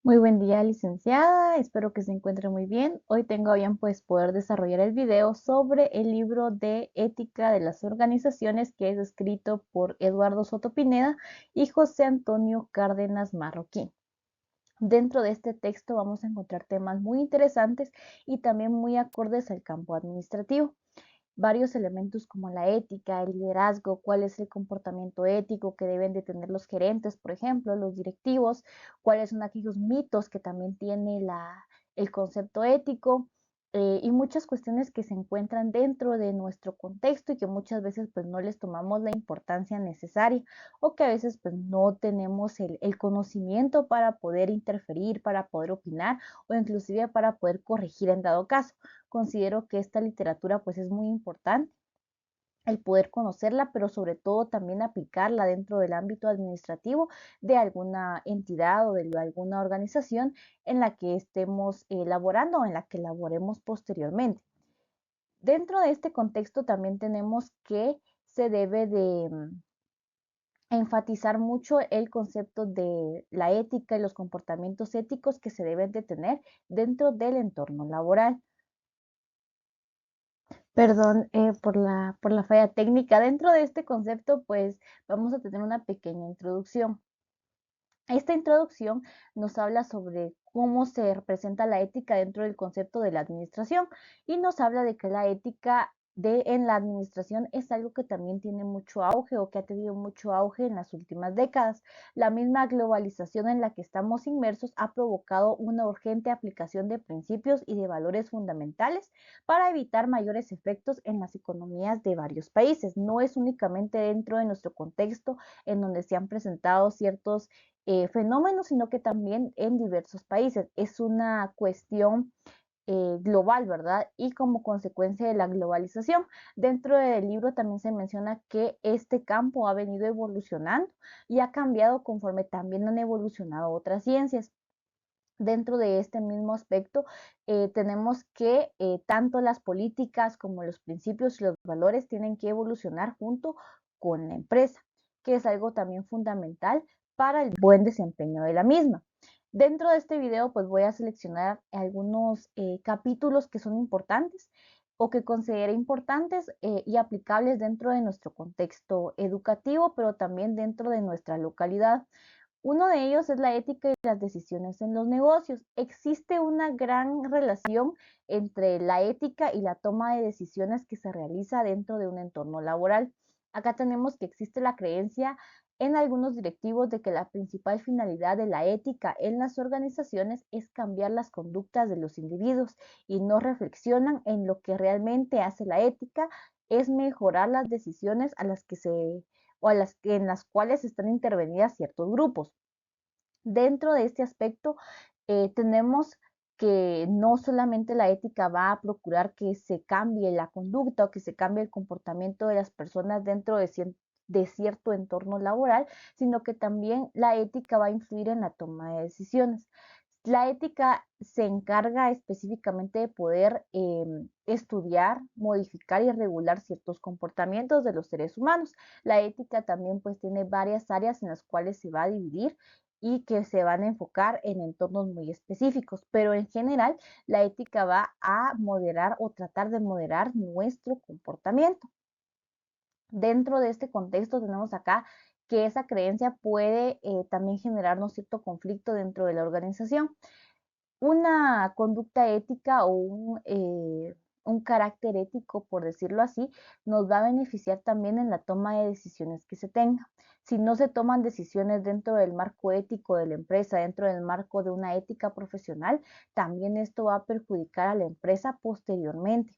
Muy buen día, licenciada. Espero que se encuentre muy bien. Hoy tengo a bien poder desarrollar el video sobre el libro de Ética de las Organizaciones que es escrito por Eduardo Soto Pineda y José Antonio Cárdenas Marroquín. Dentro de este texto vamos a encontrar temas muy interesantes y también muy acordes al campo administrativo. Varios elementos como la ética, el liderazgo, cuál es el comportamiento ético que deben de tener los gerentes, por ejemplo, los directivos, cuáles son aquellos mitos que también tiene el concepto ético, y muchas cuestiones que se encuentran dentro de nuestro contexto y que muchas veces pues no les tomamos la importancia necesaria o que a veces pues no tenemos el conocimiento para poder interferir, para poder opinar o inclusive para poder corregir en dado caso. Considero que esta literatura pues es muy importante el poder conocerla, pero sobre todo también aplicarla dentro del ámbito administrativo de alguna entidad o de alguna organización en la que estemos elaborando o en la que elaboremos posteriormente. Dentro de este contexto también tenemos que se debe de enfatizar mucho el concepto de la ética y los comportamientos éticos que se deben de tener dentro del entorno laboral. Perdón, por la falla técnica. Dentro de este concepto, pues vamos a tener una pequeña introducción. Esta introducción nos habla sobre cómo se representa la ética dentro del concepto de la administración y nos habla de que la ética en la administración es algo que también tiene mucho auge o que ha tenido mucho auge en las últimas décadas. La misma globalización en la que estamos inmersos ha provocado una urgente aplicación de principios y de valores fundamentales para evitar mayores efectos en las economías de varios países. No es únicamente dentro de nuestro contexto en donde se han presentado ciertos fenómenos, sino que también en diversos países. Es una cuestión global, ¿verdad? Y como consecuencia de la globalización. Dentro del libro también se menciona que este campo ha venido evolucionando y ha cambiado conforme también han evolucionado otras ciencias. Dentro de este mismo aspecto, tenemos que tanto las políticas como los principios y los valores tienen que evolucionar junto con la empresa, que es algo también fundamental para el buen desempeño de la misma. Dentro de este video, pues voy a seleccionar algunos capítulos que son importantes o que considere importantes y aplicables dentro de nuestro contexto educativo, pero también dentro de nuestra localidad. Uno de ellos es la ética y las decisiones en los negocios. Existe una gran relación entre la ética y la toma de decisiones que se realiza dentro de un entorno laboral. Acá tenemos que existe la creencia en algunos directivos de que la principal finalidad de la ética en las organizaciones es cambiar las conductas de los individuos y no reflexionan en lo que realmente hace la ética, es mejorar las decisiones a las que se o a las que, en las cuales están intervenidas ciertos grupos. Dentro de este aspecto, tenemos que no solamente la ética va a procurar que se cambie la conducta o que se cambie el comportamiento de las personas dentro de cierto entorno laboral, sino que también la ética va a influir en la toma de decisiones. La ética se encarga específicamente de poder estudiar, modificar y regular ciertos comportamientos de los seres humanos. La ética también pues tiene varias áreas en las cuales se va a dividir y que se van a enfocar en entornos muy específicos, pero en general la ética va a moderar o tratar de moderar nuestro comportamiento. Dentro de este contexto tenemos acá que esa creencia puede también generarnos cierto conflicto dentro de la organización. Una conducta ética o un carácter ético, por decirlo así, nos va a beneficiar también en la toma de decisiones que se tenga. Si no se toman decisiones dentro del marco ético de la empresa, dentro del marco de una ética profesional, también esto va a perjudicar a la empresa posteriormente.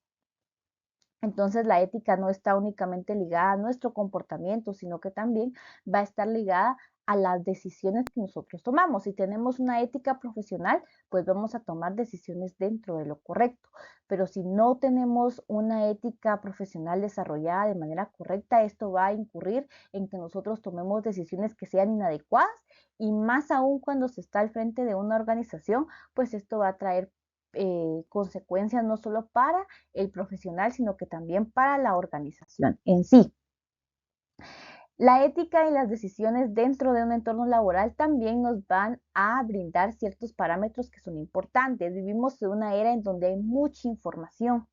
Entonces la ética no está únicamente ligada a nuestro comportamiento, sino que también va a estar ligada a las decisiones que nosotros tomamos. Si tenemos una ética profesional, pues vamos a tomar decisiones dentro de lo correcto. Pero si no tenemos una ética profesional desarrollada de manera correcta, esto va a incurrir en que nosotros tomemos decisiones que sean inadecuadas y más aún cuando se está al frente de una organización, pues esto va a traer consecuencias no solo para el profesional, sino que también para la organización en sí. La ética y las decisiones dentro de un entorno laboral también nos van a brindar ciertos parámetros que son importantes. Vivimos en una era en donde hay mucha información.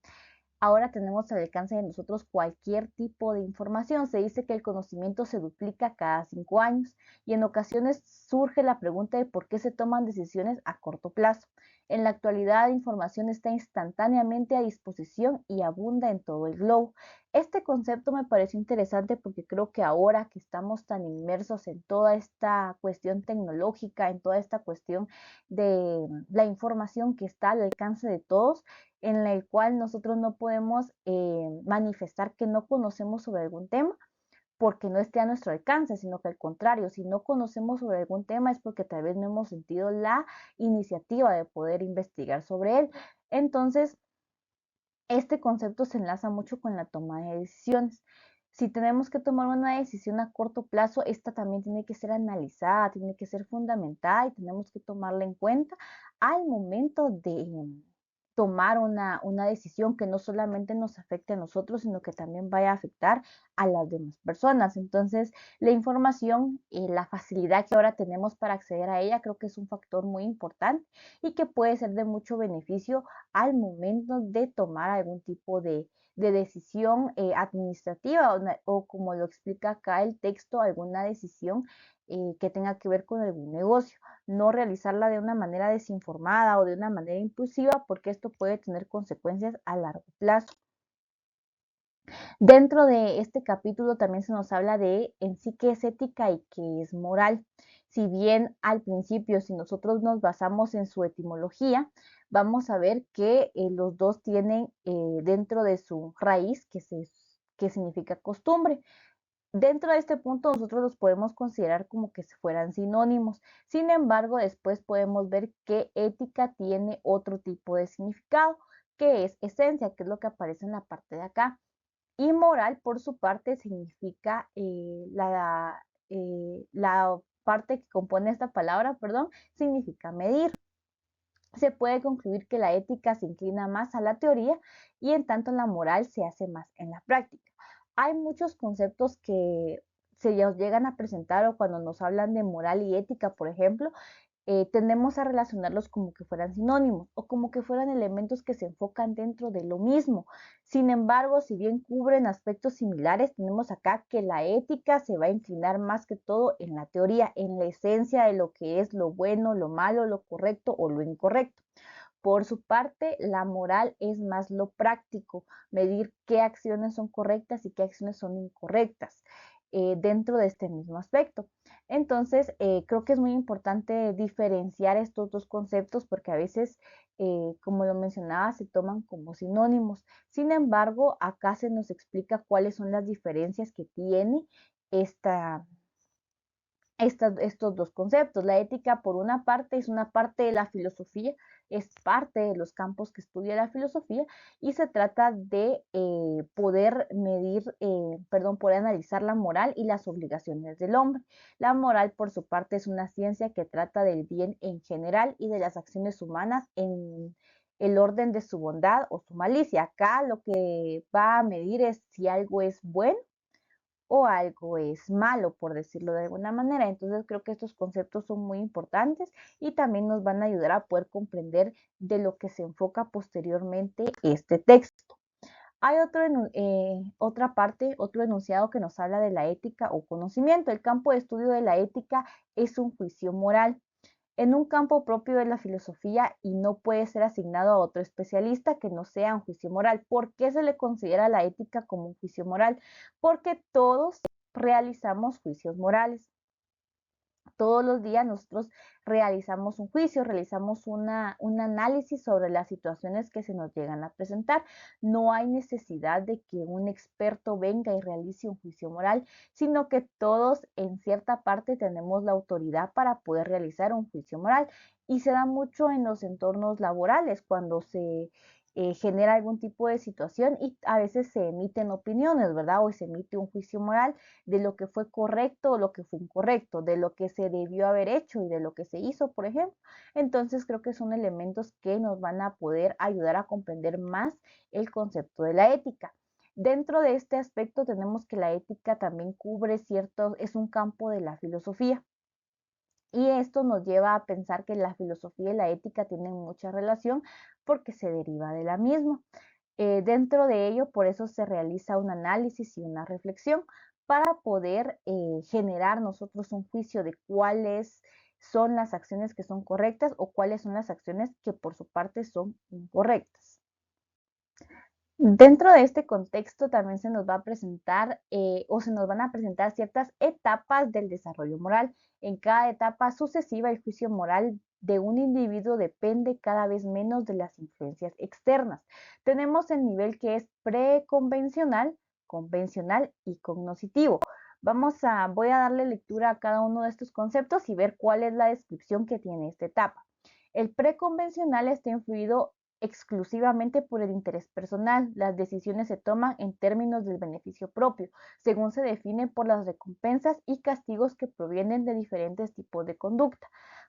Ahora tenemos al alcance de nosotros cualquier tipo de información. Se dice que el conocimiento se duplica cada 5 años y en ocasiones surge la pregunta de por qué se toman decisiones a corto plazo. En la actualidad, la información está instantáneamente a disposición y abunda en todo el globo. Este concepto me pareció interesante porque creo que ahora que estamos tan inmersos en toda esta cuestión tecnológica, en toda esta cuestión de la información que está al alcance de todos, en el cual nosotros no podemos manifestar que no conocemos sobre algún tema porque no esté a nuestro alcance, sino que al contrario, si no conocemos sobre algún tema es porque tal vez no hemos sentido la iniciativa de poder investigar sobre él. Entonces, este concepto se enlaza mucho con la toma de decisiones. Si tenemos que tomar una decisión a corto plazo, esta también tiene que ser analizada, tiene que ser fundamentada y tenemos que tomarla en cuenta al momento de tomar una decisión que no solamente nos afecte a nosotros, sino que también vaya a afectar a las demás personas. Entonces, la información y la facilidad que ahora tenemos para acceder a ella creo que es un factor muy importante y que puede ser de mucho beneficio al momento de tomar algún tipo de decisión administrativa o, como lo explica acá el texto, alguna decisión que tenga que ver con algún negocio. No realizarla de una manera desinformada o de una manera impulsiva porque esto puede tener consecuencias a largo plazo. Dentro de este capítulo también se nos habla de en sí qué es ética y qué es moral. Si bien al principio, si nosotros nos basamos en su etimología, vamos a ver que los dos tienen dentro de su raíz que significa costumbre. Dentro de este punto nosotros los podemos considerar como que si fueran sinónimos. Sin embargo, después podemos ver que ética tiene otro tipo de significado, que es esencia, que es lo que aparece en la parte de acá. Y moral, por su parte, significa la parte que compone esta palabra, perdón, significa medir. Se puede concluir que la ética se inclina más a la teoría y en tanto la moral se hace más en la práctica. Hay muchos conceptos que se nos llegan a presentar o cuando nos hablan de moral y ética, por ejemplo, tendemos a relacionarlos como que fueran sinónimos o como que fueran elementos que se enfocan dentro de lo mismo. Sin embargo, si bien cubren aspectos similares, tenemos acá que la ética se va a inclinar más que todo en la teoría, en la esencia de lo que es lo bueno, lo malo, lo correcto o lo incorrecto. Por su parte, la moral es más lo práctico, medir qué acciones son correctas y qué acciones son incorrectas dentro de este mismo aspecto. Entonces, creo que es muy importante diferenciar estos dos conceptos porque a veces, como lo mencionaba, se toman como sinónimos. Sin embargo, acá se nos explica cuáles son las diferencias que tiene esta, estos dos conceptos. La ética, por una parte, es una parte de la filosofía, es parte de los campos que estudia la filosofía y se trata de poder medir, perdón, poder analizar la moral y las obligaciones del hombre. La moral, por su parte, es una ciencia que trata del bien en general y de las acciones humanas en el orden de su bondad o su malicia. Acá lo que va a medir es si algo es bueno o algo es malo, por decirlo de alguna manera. Entonces creo que estos conceptos son muy importantes y también nos van a ayudar a poder comprender de lo que se enfoca posteriormente este texto. Hay otra parte, otro enunciado que nos habla de la ética o conocimiento. El campo de estudio de la ética es un juicio moral en un campo propio de la filosofía y no puede ser asignado a otro especialista que no sea un juicio moral. ¿Por qué se le considera la ética como un juicio moral? Porque todos realizamos juicios morales. Todos los días nosotros realizamos un juicio, realizamos un análisis sobre las situaciones que se nos llegan a presentar. No hay necesidad de que un experto venga y realice un juicio moral, sino que todos en cierta parte tenemos la autoridad para poder realizar un juicio moral. Y se da mucho en los entornos laborales, cuando se genera algún tipo de situación y a veces se emiten opiniones, ¿verdad? O se emite un juicio moral de lo que fue correcto o lo que fue incorrecto, de lo que se debió haber hecho y de lo que se hizo, por ejemplo. Entonces creo que son elementos que nos van a poder ayudar a comprender más el concepto de la ética. Dentro de este aspecto tenemos que la ética también cubre es un campo de la filosofía. Y esto nos lleva a pensar que la filosofía y la ética tienen mucha relación porque se deriva de la misma. Dentro de ello, por eso se realiza un análisis y una reflexión para poder generar nosotros un juicio de cuáles son las acciones que son correctas o cuáles son las acciones que por su parte son incorrectas. Dentro de este contexto también se nos va a presentar o se nos van a presentar ciertas etapas del desarrollo moral. En cada etapa sucesiva, el juicio moral de un individuo depende cada vez menos de las influencias externas. Tenemos el nivel que es preconvencional, convencional y cognoscitivo. Voy a darle lectura a cada uno de estos conceptos y ver cuál es la descripción que tiene esta etapa. El preconvencional está influido exclusivamente por el interés personal. Las decisiones se toman en términos del beneficio propio, según se define por las recompensas y castigos que provienen de diferentes tipos de conducta.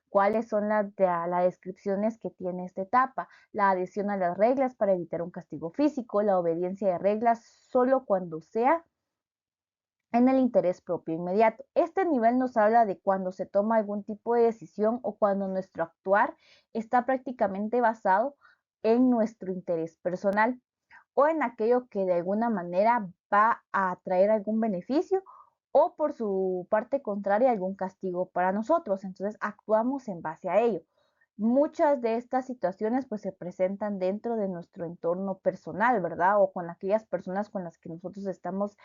¿Cuáles son las descripciones que tiene esta etapa? La adhesión a las reglas para evitar un castigo físico, la obediencia de reglas solo cuando sea en el interés propio inmediato. Este nivel nos habla de cuando se toma algún tipo de decisión o cuando nuestro actuar está prácticamente basado en nuestro interés personal o en aquello que de alguna manera va a traer algún beneficio o por su parte contraria algún castigo para nosotros. Entonces actuamos en base a ello. Muchas de estas situaciones pues se presentan dentro de nuestro entorno personal, ¿verdad? O con aquellas personas con las que nosotros estamos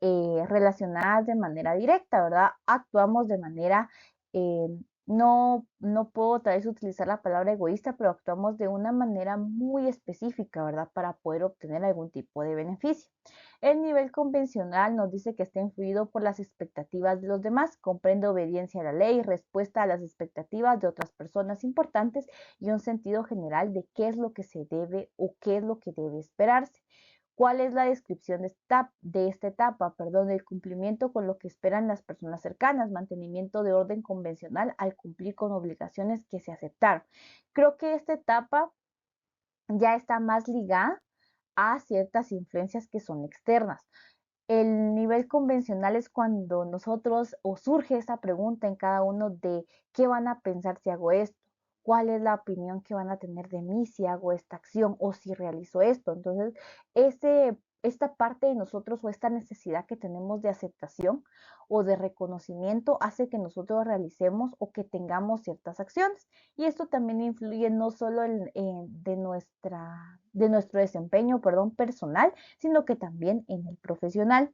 relacionadas de manera directa, ¿verdad? Actuamos de manera, eh, no puedo tal vez utilizar la palabra egoísta, pero actuamos de una manera muy específica, ¿verdad? Para poder obtener algún tipo de beneficio. El nivel convencional nos dice que está influido por las expectativas de los demás, comprende obediencia a la ley, respuesta a las expectativas de otras personas importantes y un sentido general de qué es lo que se debe o qué es lo que debe esperarse. ¿Cuál es la descripción de esta etapa? Perdón, el cumplimiento con lo que esperan las personas cercanas, mantenimiento de orden convencional al cumplir con obligaciones que se aceptaron. Creo que esta etapa ya está más ligada a ciertas influencias que son externas. El nivel convencional es cuando nosotros o surge esa pregunta en cada uno de qué van a pensar si hago esto, cuál es la opinión que van a tener de mí si hago esta acción o si realizo esto. Entonces, esta parte de nosotros o esta necesidad que tenemos de aceptación o de reconocimiento hace que nosotros realicemos o que tengamos ciertas acciones. Y esto también influye no solo de nuestro desempeño, perdón, personal, sino que también en el profesional.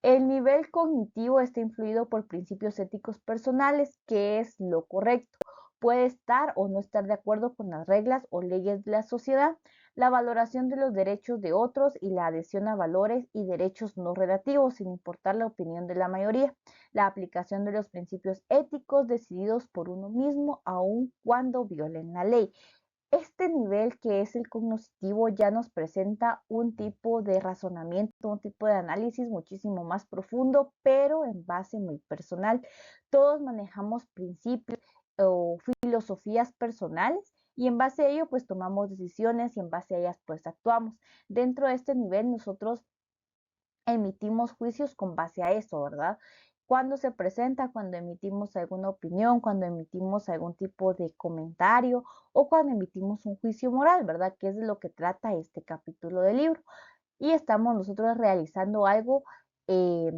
El nivel cognitivo está influido por principios éticos personales, que es lo correcto. Puede estar o no estar de acuerdo con las reglas o leyes de la sociedad, la valoración de los derechos de otros y la adhesión a valores y derechos no relativos, sin importar la opinión de la mayoría, la aplicación de los principios éticos decididos por uno mismo, aun cuando violen la ley. Este nivel que es el cognitivo ya nos presenta un tipo de razonamiento, un tipo de análisis muchísimo más profundo, pero en base muy personal. Todos manejamos principios o filosofías personales y en base a ello pues tomamos decisiones y en base a ellas pues actuamos. Dentro de este nivel nosotros emitimos juicios con base a eso, ¿verdad? Cuando se presenta, cuando emitimos alguna opinión, cuando emitimos algún tipo de comentario o cuando emitimos un juicio moral, ¿verdad? Que es de lo que trata este capítulo del libro. Y estamos nosotros realizando algo eh,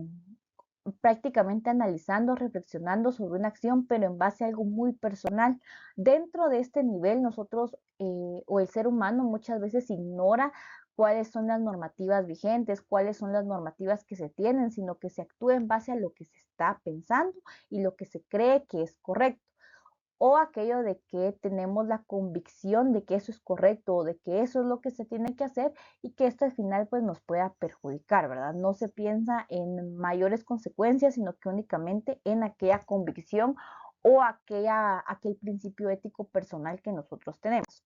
prácticamente analizando, reflexionando sobre una acción, pero en base a algo muy personal. Dentro de este nivel, nosotros o el ser humano muchas veces ignora cuáles son las normativas vigentes, cuáles son las normativas que se tienen, sino que se actúa en base a lo que se está pensando y lo que se cree que es correcto o aquello de que tenemos la convicción de que eso es correcto o de que eso es lo que se tiene que hacer y que esto al final pues nos pueda perjudicar, ¿verdad? No se piensa en mayores consecuencias, sino que únicamente en aquella convicción o aquel principio ético personal que nosotros tenemos.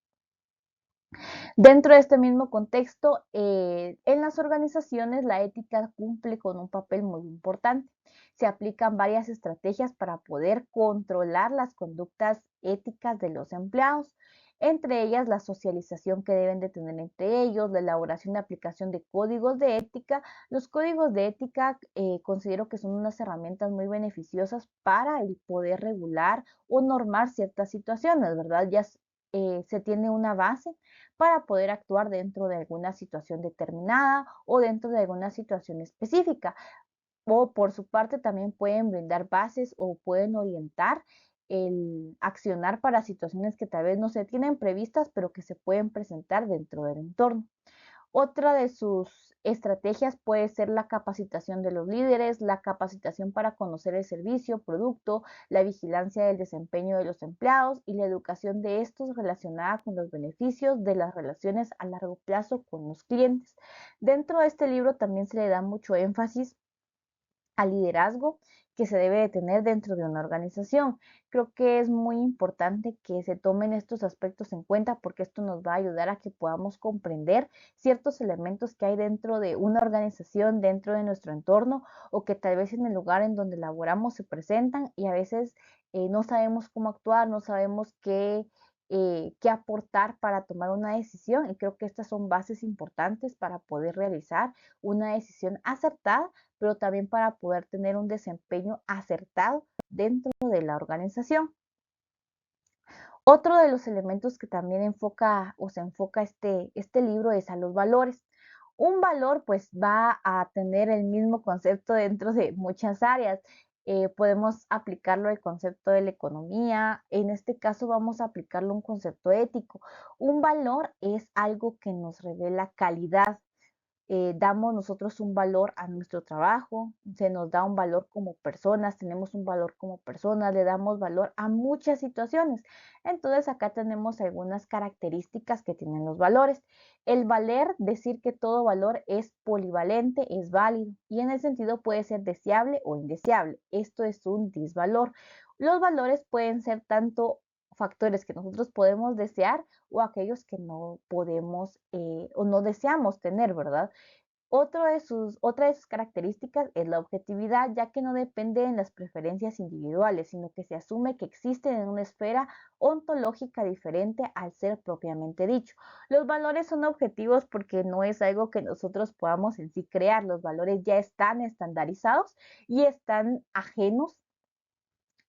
Dentro de este mismo contexto, en las organizaciones la ética cumple con un papel muy importante. Se aplican varias estrategias para poder controlar las conductas éticas de los empleados. entre ellas la socialización que deben de tener entre ellos, la elaboración y aplicación de códigos de ética. Los códigos de ética considero que son unas herramientas muy beneficiosas para el poder regular o normar ciertas situaciones, ¿verdad? Ya se tiene una base para poder actuar dentro de alguna situación determinada o dentro de alguna situación específica. O por su parte también pueden brindar bases o pueden orientar el accionar para situaciones que tal vez no se tienen previstas, pero que se pueden presentar dentro del entorno. Otra de sus estrategias puede ser la capacitación de los líderes, la capacitación para conocer el servicio, producto, la vigilancia del desempeño de los empleados y la educación de estos relacionada con los beneficios de las relaciones a largo plazo con los clientes. Dentro de este libro también se le da mucho énfasis al liderazgo que se debe de tener dentro de una organización. Creo que es muy importante que se tomen estos aspectos en cuenta porque esto nos va a ayudar a que podamos comprender ciertos elementos que hay dentro de una organización, dentro de nuestro entorno o que tal vez en el lugar en donde laboramos se presentan y a veces no sabemos cómo actuar, no sabemos qué aportar para tomar una decisión y creo que estas son bases importantes para poder realizar una decisión acertada pero también para poder tener un desempeño acertado dentro de la organización. Otro de los elementos que también enfoca o se enfoca este libro es a los valores. Un valor pues va a tener el mismo concepto dentro de muchas áreas. Podemos aplicarlo al concepto de la economía. En este caso vamos a aplicarlo a un concepto ético. Un valor es algo que nos revela calidad, damos nosotros un valor a nuestro trabajo, se nos da un valor como personas, tenemos un valor como personas, le damos valor a muchas situaciones. Entonces acá tenemos algunas características que tienen los valores. El valer, decir que todo valor es polivalente, es válido y en el sentido puede ser deseable o indeseable. Esto es un disvalor. Los valores pueden ser tanto factores que nosotros podemos desear o aquellos que no podemos o no deseamos tener, ¿verdad? Otra de sus características es la objetividad, ya que no depende en las preferencias individuales, sino que se asume que existen en una esfera ontológica diferente al ser propiamente dicho. Los valores son objetivos porque no es algo que nosotros podamos en sí crear, los valores ya están estandarizados y están ajenos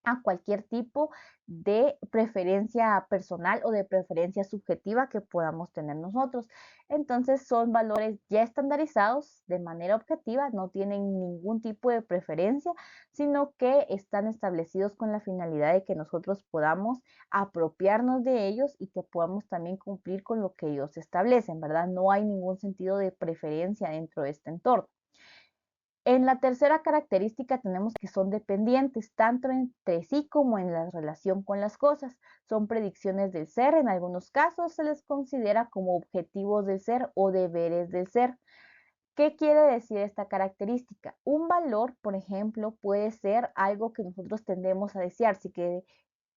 a cualquier tipo de preferencia personal o de preferencia subjetiva que podamos tener nosotros. Entonces son valores ya estandarizados de manera objetiva, no tienen ningún tipo de preferencia, sino que están establecidos con la finalidad de que nosotros podamos apropiarnos de ellos y que podamos también cumplir con lo que ellos establecen, ¿verdad? No hay ningún sentido de preferencia dentro de este entorno. En la tercera característica tenemos que son dependientes tanto entre sí como en la relación con las cosas. Son predicciones del ser, en algunos casos se les considera como objetivos del ser o deberes del ser. ¿Qué quiere decir esta característica? Un valor, por ejemplo, puede ser algo que nosotros tendemos a desear. Si que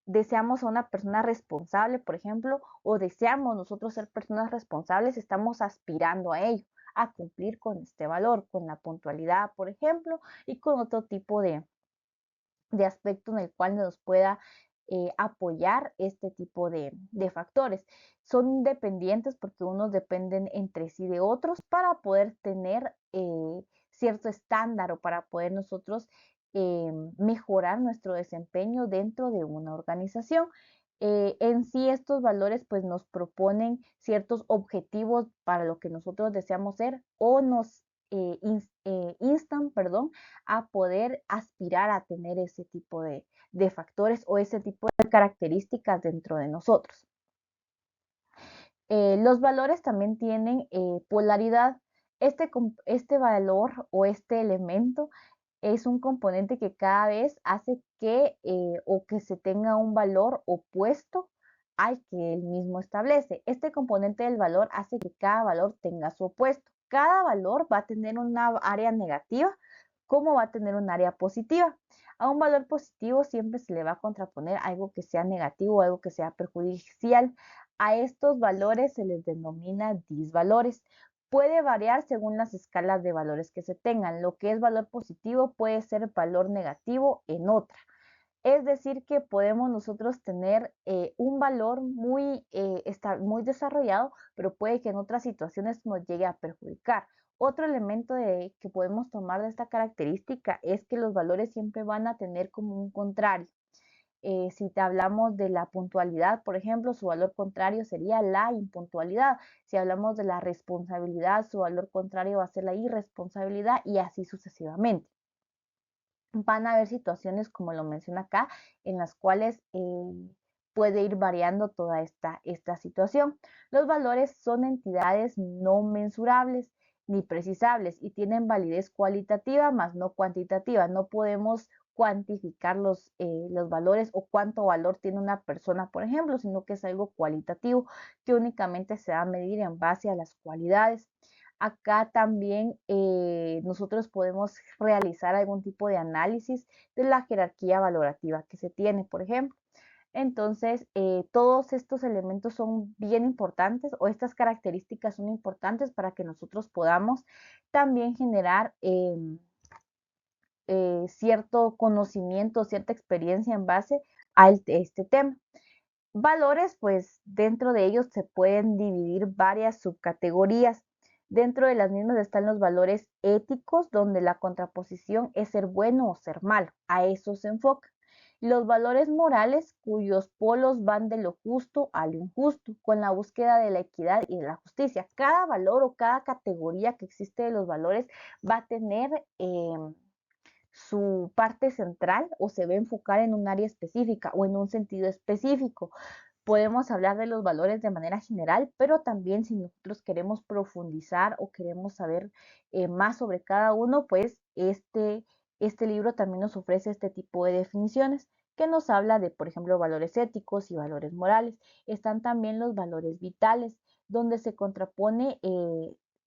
deseamos a una persona responsable, por ejemplo, o deseamos nosotros ser personas responsables, estamos aspirando a ello, a cumplir con este valor, con la puntualidad, por ejemplo, y con otro tipo de aspecto en el cual nos pueda apoyar este tipo de factores. Son dependientes porque unos dependen entre sí de otros para poder tener cierto estándar o para poder nosotros mejorar nuestro desempeño dentro de una organización. En sí estos valores pues nos proponen ciertos objetivos para lo que nosotros deseamos ser o nos instan, perdón, a poder aspirar a tener ese tipo de factores o ese tipo de características dentro de nosotros. Los valores también tienen polaridad. Este valor o este elemento es un componente que cada vez hace que o que se tenga un valor opuesto al que él mismo establece. Este componente del valor hace que cada valor tenga su opuesto. Cada valor va a tener una área negativa como va a tener un área positiva. A un valor positivo siempre se le va a contraponer algo que sea negativo, algo que sea perjudicial. A estos valores se les denomina disvalores. Puede variar según las escalas de valores que se tengan. Lo que es valor positivo puede ser valor negativo en otra. Es decir, que podemos nosotros tener un valor muy desarrollado, pero puede que en otras situaciones nos llegue a perjudicar. Otro elemento que podemos tomar de esta característica es que los valores siempre van a tener como un contrario. Si te hablamos de la puntualidad, por ejemplo, su valor contrario sería la impuntualidad. Si hablamos de la responsabilidad, su valor contrario va a ser la irresponsabilidad y así sucesivamente. Van a haber situaciones, como lo menciona acá, en las cuales puede ir variando toda esta situación. Los valores son entidades no mensurables ni precisables y tienen validez cualitativa más no cuantitativa. No podemos cuantificar los valores o cuánto valor tiene una persona, por ejemplo, sino que es algo cualitativo que únicamente se va a medir en base a las cualidades. Acá también nosotros podemos realizar algún tipo de análisis de la jerarquía valorativa que se tiene, por ejemplo. Entonces, todos estos elementos son bien importantes o estas características son importantes para que nosotros podamos también generar cierto conocimiento, cierta experiencia en base a este tema. Valores, pues dentro de ellos se pueden dividir varias subcategorías. Dentro de las mismas están los valores éticos, donde la contraposición es ser bueno o ser malo. A eso se enfoca. Los valores morales, cuyos polos van de lo justo a lo injusto, con la búsqueda de la equidad y de la justicia. Cada valor o cada categoría que existe de los valores va a tener su parte central o se va a enfocar en un área específica o en un sentido específico. Podemos hablar de los valores de manera general, pero también si nosotros queremos profundizar o queremos saber más sobre cada uno, pues este libro también nos ofrece este tipo de definiciones que nos habla de, por ejemplo, valores éticos y valores morales. Están también los valores vitales, donde se contrapone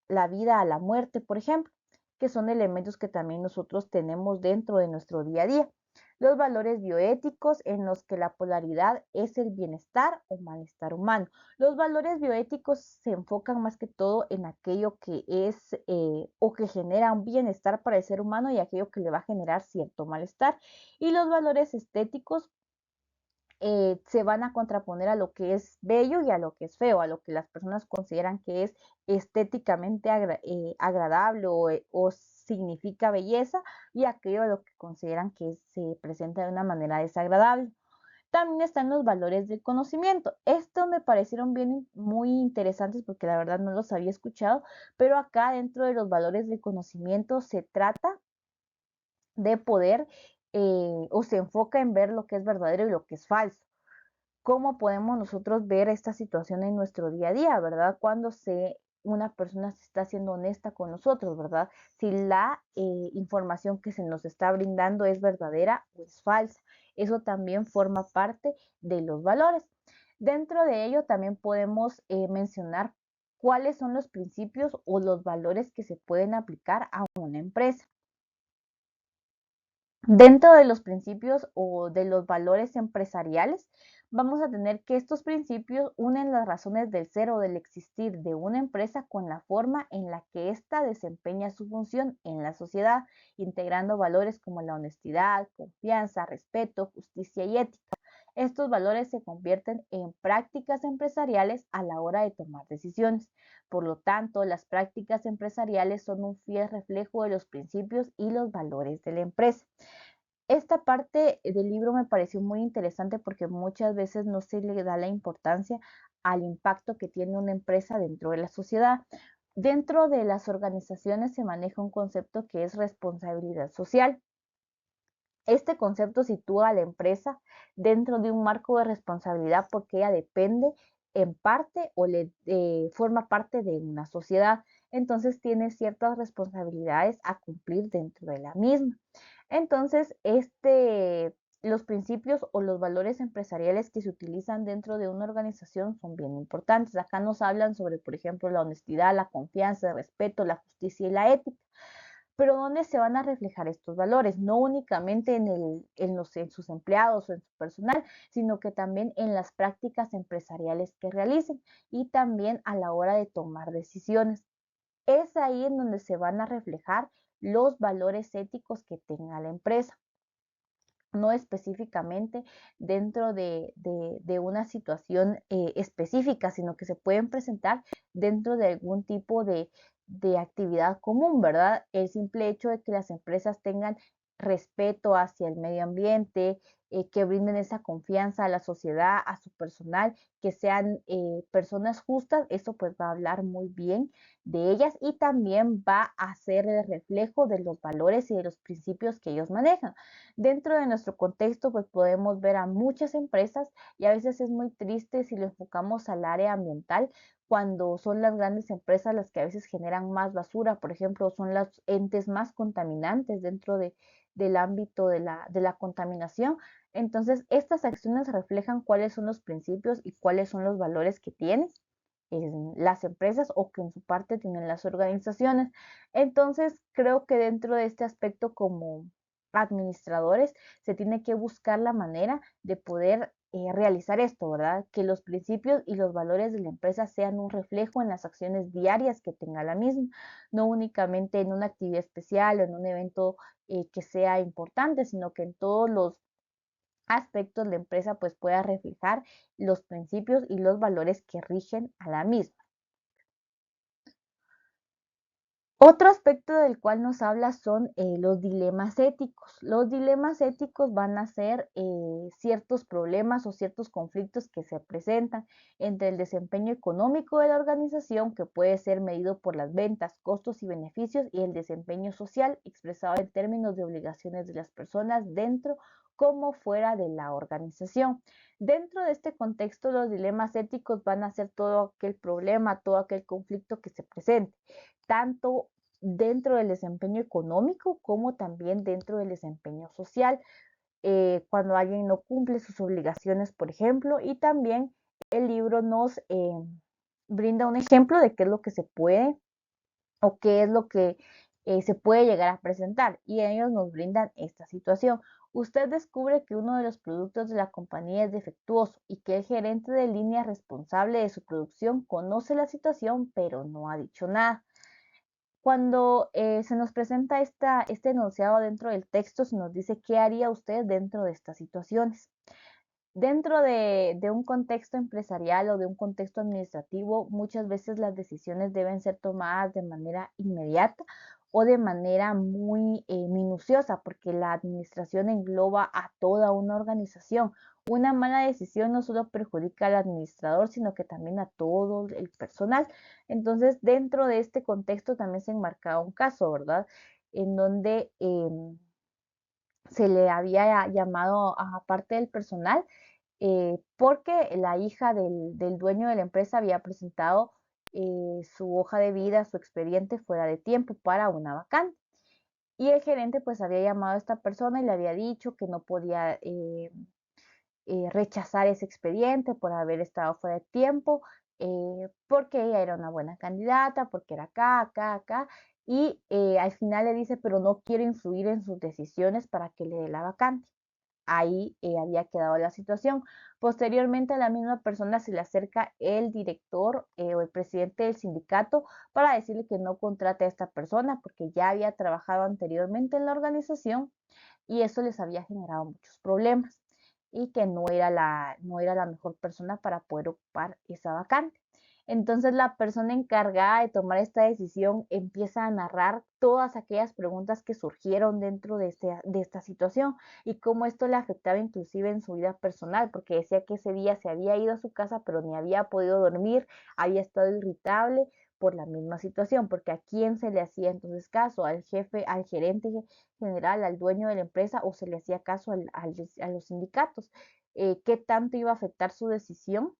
la vida a la muerte, por ejemplo, que son elementos que también nosotros tenemos dentro de nuestro día a día. Los valores bioéticos en los que la polaridad es el bienestar o malestar humano. Los valores bioéticos se enfocan más que todo en aquello que es o que genera un bienestar para el ser humano y aquello que le va a generar cierto malestar. Y los valores estéticos se van a contraponer a lo que es bello y a lo que es feo, a lo que las personas consideran que es estéticamente agradable o significa belleza y aquello a lo que consideran que se presenta de una manera desagradable. También están los valores del conocimiento. Estos me parecieron bien muy interesantes porque la verdad no los había escuchado, pero acá dentro de los valores del conocimiento se trata de poder o se enfoca en ver lo que es verdadero y lo que es falso. ¿Cómo podemos nosotros ver esta situación en nuestro día a día, verdad? Cuando una persona se está siendo honesta con nosotros, ¿verdad? Si la información que se nos está brindando es verdadera o es falsa. Eso también forma parte de los valores. Dentro de ello también podemos mencionar cuáles son los principios o los valores que se pueden aplicar a una empresa. Dentro de los principios o de los valores empresariales, vamos a tener que estos principios unen las razones del ser o del existir de una empresa con la forma en la que ésta desempeña su función en la sociedad, integrando valores como la honestidad, confianza, respeto, justicia y ética. Estos valores se convierten en prácticas empresariales a la hora de tomar decisiones. Por lo tanto, las prácticas empresariales son un fiel reflejo de los principios y los valores de la empresa. Esta parte del libro me pareció muy interesante porque muchas veces no se le da la importancia al impacto que tiene una empresa dentro de la sociedad. Dentro de las organizaciones se maneja un concepto que es responsabilidad social. Este concepto sitúa a la empresa dentro de un marco de responsabilidad porque ella depende en parte o forma parte de una sociedad. Entonces tiene ciertas responsabilidades a cumplir dentro de la misma. Entonces, los principios o los valores empresariales que se utilizan dentro de una organización son bien importantes. Acá nos hablan sobre, por ejemplo, la honestidad, la confianza, el respeto, la justicia y la ética. Pero ¿dónde se van a reflejar estos valores? No únicamente en sus empleados o en su personal, sino que también en las prácticas empresariales que realicen y también a la hora de tomar decisiones. Es ahí en donde se van a reflejar los valores éticos que tenga la empresa. no específicamente dentro de una situación específica, sino que se pueden presentar dentro de algún tipo de actividad común, ¿verdad? El simple hecho de que las empresas tengan respeto hacia el medio ambiente, que brinden esa confianza a la sociedad, a su personal, que sean personas justas, eso pues va a hablar muy bien de ellas y también va a ser el reflejo de los valores y de los principios que ellos manejan. Dentro de nuestro contexto, pues podemos ver a muchas empresas y a veces es muy triste si lo enfocamos al área ambiental, cuando son las grandes empresas las que a veces generan más basura, por ejemplo, son los entes más contaminantes dentro del ámbito de la contaminación. Entonces, estas acciones reflejan cuáles son los principios y cuáles son los valores que tienen en las empresas o que en su parte tienen las organizaciones. Entonces, creo que dentro de este aspecto como administradores se tiene que buscar la manera de poder realizar esto, ¿verdad? Que los principios y los valores de la empresa sean un reflejo en las acciones diarias que tenga la misma, no únicamente en una actividad especial o en un evento que sea importante, sino que en todos los aspectos la empresa pues pueda reflejar los principios y los valores que rigen a la misma. Otro aspecto del cual nos habla son los dilemas éticos. Los dilemas éticos van a ser ciertos problemas o ciertos conflictos que se presentan entre el desempeño económico de la organización, que puede ser medido por las ventas, costos y beneficios, y el desempeño social, expresado en términos de obligaciones de las personas dentro como fuera de la organización. Dentro de este contexto, los dilemas éticos van a ser todo aquel problema, todo aquel conflicto que se presente tanto dentro del desempeño económico como también dentro del desempeño social, cuando alguien no cumple sus obligaciones, por ejemplo, y también el libro nos brinda un ejemplo de qué es lo que se puede o qué es lo que se puede llegar a presentar, y ellos nos brindan esta situación. Usted descubre que uno de los productos de la compañía es defectuoso y que el gerente de línea responsable de su producción conoce la situación, pero no ha dicho nada. Cuando se nos presenta este enunciado dentro del texto, se nos dice qué haría usted dentro de estas situaciones. Dentro de un contexto empresarial o de un contexto administrativo, muchas veces las decisiones deben ser tomadas de manera inmediata o de manera muy minuciosa, porque la administración engloba a toda una organización. Una mala decisión no solo perjudica al administrador, sino que también a todo el personal. Entonces, dentro de este contexto también se enmarcaba un caso, ¿verdad? En donde se le había llamado a parte del personal porque la hija del dueño de la empresa había presentado su hoja de vida, su expediente fuera de tiempo para una vacante. Y el gerente pues había llamado a esta persona y le había dicho que no podía rechazar ese expediente por haber estado fuera de tiempo, porque ella era una buena candidata, porque era acá, acá, acá, y al final le dice, pero no quiero influir en sus decisiones para que le dé la vacante. Ahí había quedado la situación. Posteriormente a la misma persona se le acerca el director o el presidente del sindicato para decirle que no contrate a esta persona porque ya había trabajado anteriormente en la organización y eso les había generado muchos problemas y que no era la mejor persona para poder ocupar esa vacante. Entonces la persona encargada de tomar esta decisión empieza a narrar todas aquellas preguntas que surgieron dentro de esta situación y cómo esto le afectaba inclusive en su vida personal, porque decía que ese día se había ido a su casa pero ni había podido dormir, había estado irritable por la misma situación, porque a quién se le hacía entonces caso, al jefe, al gerente general, al dueño de la empresa, o se le hacía caso a los sindicatos. ¿Qué tanto iba a afectar su decisión?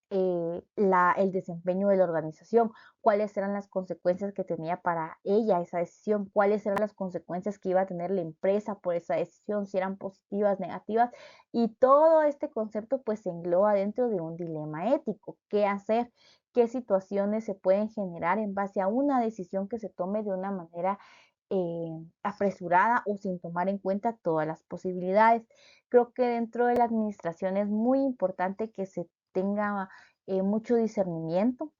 El desempeño de la organización, cuáles eran las consecuencias que tenía para ella esa decisión, cuáles eran las consecuencias que iba a tener la empresa por esa decisión, si eran positivas, negativas, y todo este concepto pues se engloba dentro de un dilema ético. ¿Qué hacer? ¿Qué situaciones se pueden generar en base a una decisión que se tome de una manera apresurada o sin tomar en cuenta todas las posibilidades? Creo que dentro de la administración es muy importante que se tenga mucho discernimiento,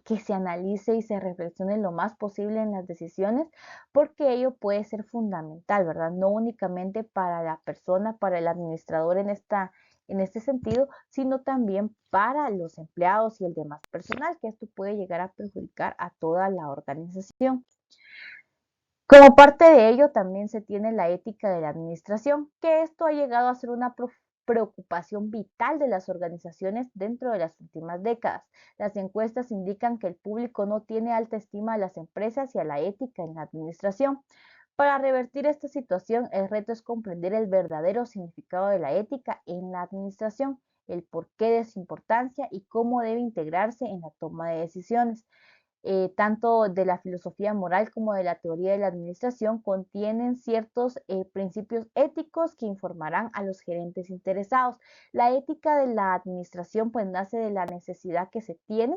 que se analice y se reflexione lo más posible en las decisiones, porque ello puede ser fundamental, ¿verdad? No únicamente para la persona, para el administrador en este sentido, sino también para los empleados y el demás personal, que esto puede llegar a perjudicar a toda la organización. Como parte de ello, también se tiene la ética de la administración, que esto ha llegado a ser una preocupación vital de las organizaciones dentro de las últimas décadas. Las encuestas indican que el público no tiene alta estima a las empresas y a la ética en la administración. Para revertir esta situación, el reto es comprender el verdadero significado de la ética en la administración, el porqué de su importancia y cómo debe integrarse en la toma de decisiones. Tanto de la filosofía moral como de la teoría de la administración, contienen ciertos principios éticos que informarán a los gerentes interesados. La ética de la administración pues nace de la necesidad que se tiene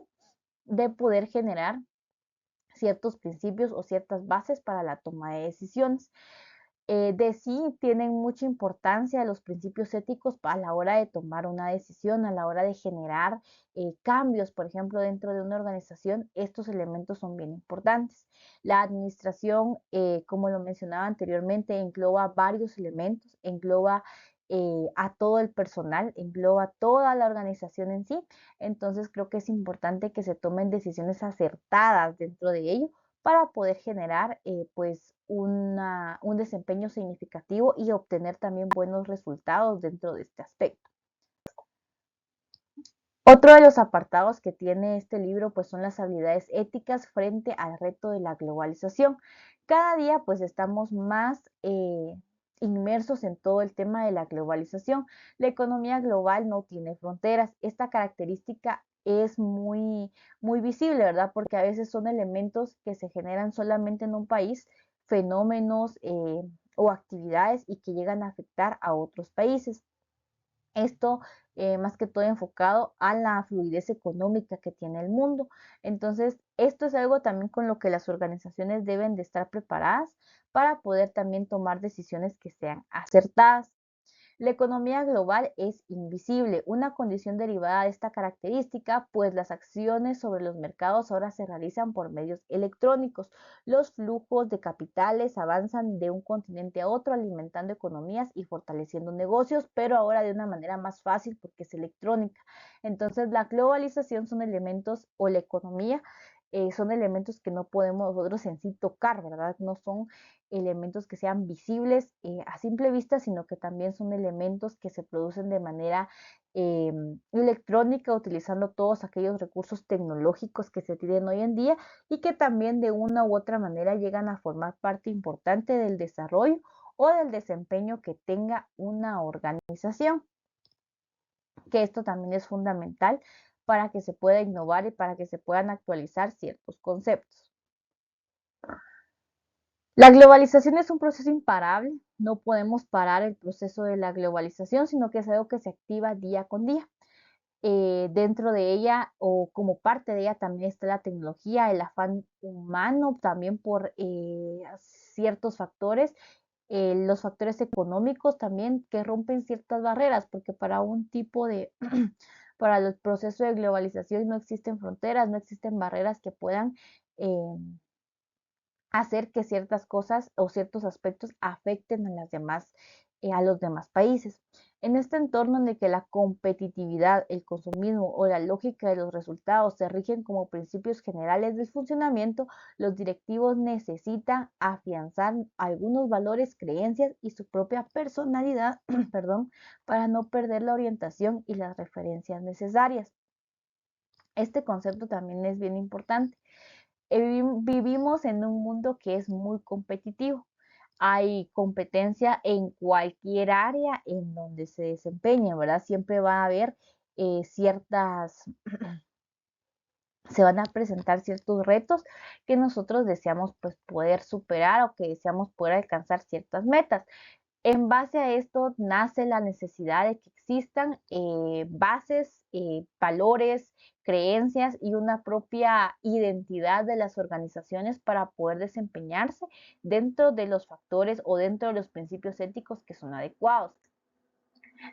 de poder generar ciertos principios o ciertas bases para la toma de decisiones. De sí tienen mucha importancia los principios éticos a la hora de tomar una decisión, a la hora de generar cambios, por ejemplo, dentro de una organización, estos elementos son bien importantes. La administración, como lo mencionaba anteriormente, engloba varios elementos, engloba a todo el personal, engloba toda la organización en sí. Entonces creo que es importante que se tomen decisiones acertadas dentro de ello para poder generar pues un desempeño significativo y obtener también buenos resultados dentro de este aspecto. Otro de los apartados que tiene este libro pues son las habilidades éticas frente al reto de la globalización. Cada día pues estamos más inmersos en todo el tema de la globalización. La economía global no tiene fronteras. Esta característica es muy visible, ¿verdad? Porque a veces son elementos que se generan solamente en un país, fenómenos o actividades y que llegan a afectar a otros países. Esto más que todo enfocado a la fluidez económica que tiene el mundo. Entonces, esto es algo también con lo que las organizaciones deben de estar preparadas para poder también tomar decisiones que sean acertadas. La economía global es invisible, una condición derivada de esta característica, pues las acciones sobre los mercados ahora se realizan por medios electrónicos. Los flujos de capitales avanzan de un continente a otro, alimentando economías y fortaleciendo negocios, pero ahora de una manera más fácil porque es electrónica. Entonces, la globalización son elementos, o la economía, son elementos que no podemos nosotros en sí tocar, ¿verdad? No son elementos que sean visibles a simple vista, sino que también son elementos que se producen de manera electrónica, utilizando todos aquellos recursos tecnológicos que se tienen hoy en día y que también de una u otra manera llegan a formar parte importante del desarrollo o del desempeño que tenga una organización, que esto también es fundamental para que se pueda innovar y para que se puedan actualizar ciertos conceptos. La globalización es un proceso imparable, no podemos parar el proceso de la globalización, sino que es algo que se activa día con día. Dentro de ella o como parte de ella también está la tecnología, el afán humano también por ciertos factores, los factores económicos también que rompen ciertas barreras, porque para un tipo de, para el proceso de globalización no existen fronteras, no existen barreras que puedan hacer que ciertas cosas o ciertos aspectos afecten a las demás, a los demás países. En este entorno en el que la competitividad, el consumismo o la lógica de los resultados se rigen como principios generales del funcionamiento, los directivos necesitan afianzar algunos valores, creencias y su propia personalidad, perdón, para no perder la orientación y las referencias necesarias. Este concepto también es bien importante. Vivimos en un mundo que es muy competitivo. Hay competencia en cualquier área en donde se desempeñe, ¿verdad? Siempre va a haber ciertas, se van a presentar ciertos retos que nosotros deseamos pues poder superar o que deseamos poder alcanzar ciertas metas. En base a esto nace la necesidad de que existan bases, valores, creencias y una propia identidad de las organizaciones para poder desempeñarse dentro de los factores o dentro de los principios éticos que son adecuados.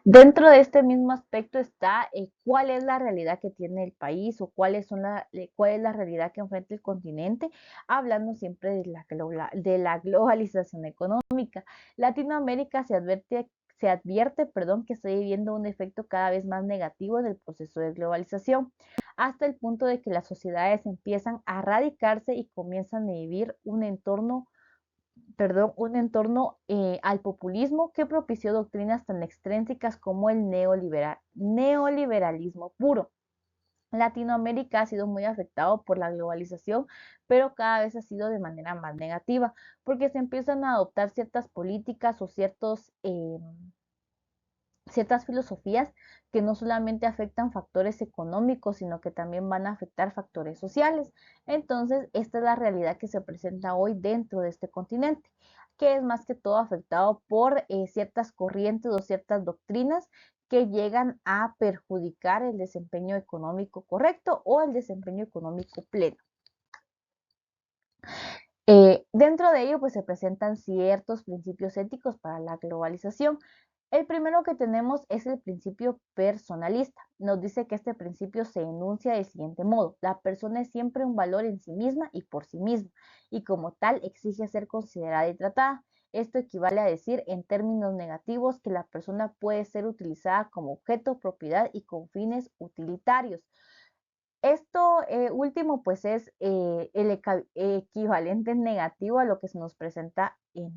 Dentro de este mismo aspecto está cuál es la realidad que tiene el país o cuál es la realidad que enfrenta el continente, hablando siempre de de la globalización económica. Latinoamérica se advierte, que está viviendo un efecto cada vez más negativo en el proceso de globalización, hasta el punto de que las sociedades empiezan a radicarse y comienzan a vivir un entorno al populismo que propició doctrinas tan extrínsecas como el neoliberalismo puro. Latinoamérica ha sido muy afectado por la globalización, pero cada vez ha sido de manera más negativa, porque se empiezan a adoptar ciertas políticas o ciertas filosofías que no solamente afectan factores económicos, sino que también van a afectar factores sociales. Entonces, esta es la realidad que se presenta hoy dentro de este continente, que es más que todo afectado por ciertas corrientes o ciertas doctrinas que llegan a perjudicar el desempeño económico correcto o el desempeño económico pleno. Dentro de ello, pues se presentan ciertos principios éticos para la globalización. El primero que tenemos es el principio personalista. Nos dice que este principio se enuncia del siguiente modo: la persona es siempre un valor en sí misma y por sí misma, y como tal exige ser considerada y tratada. Esto equivale a decir, en términos negativos, que la persona puede ser utilizada como objeto, propiedad y con fines utilitarios. Esto último, pues, es el equivalente negativo a lo que se nos presenta en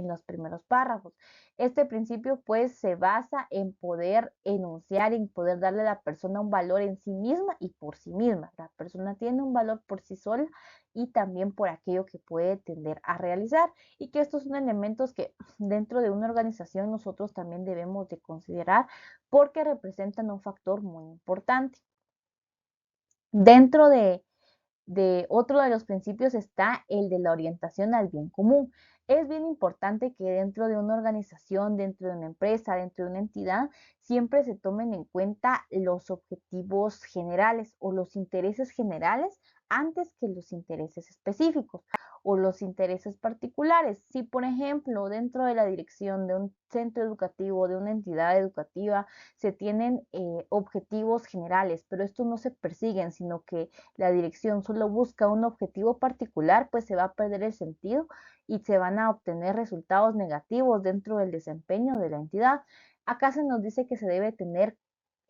los primeros párrafos. Este principio, pues, se basa en poder enunciar, en poder darle a la persona un valor en sí misma y por sí misma. La persona tiene un valor por sí sola y también por aquello que puede tender a realizar, y que estos son elementos que dentro de una organización nosotros también debemos de considerar porque representan un factor muy importante. Dentro de otro de los principios está el de la orientación al bien común. Es bien importante que dentro de una organización, dentro de una empresa, dentro de una entidad, siempre se tomen en cuenta los objetivos generales o los intereses generales antes que los intereses específicos o los intereses particulares. Si, por ejemplo, dentro de la dirección de un centro educativo, de una entidad educativa, se tienen objetivos generales, pero estos no se persiguen, sino que la dirección solo busca un objetivo particular, pues se va a perder el sentido y se van a obtener resultados negativos dentro del desempeño de la entidad. Acá se nos dice que se debe tener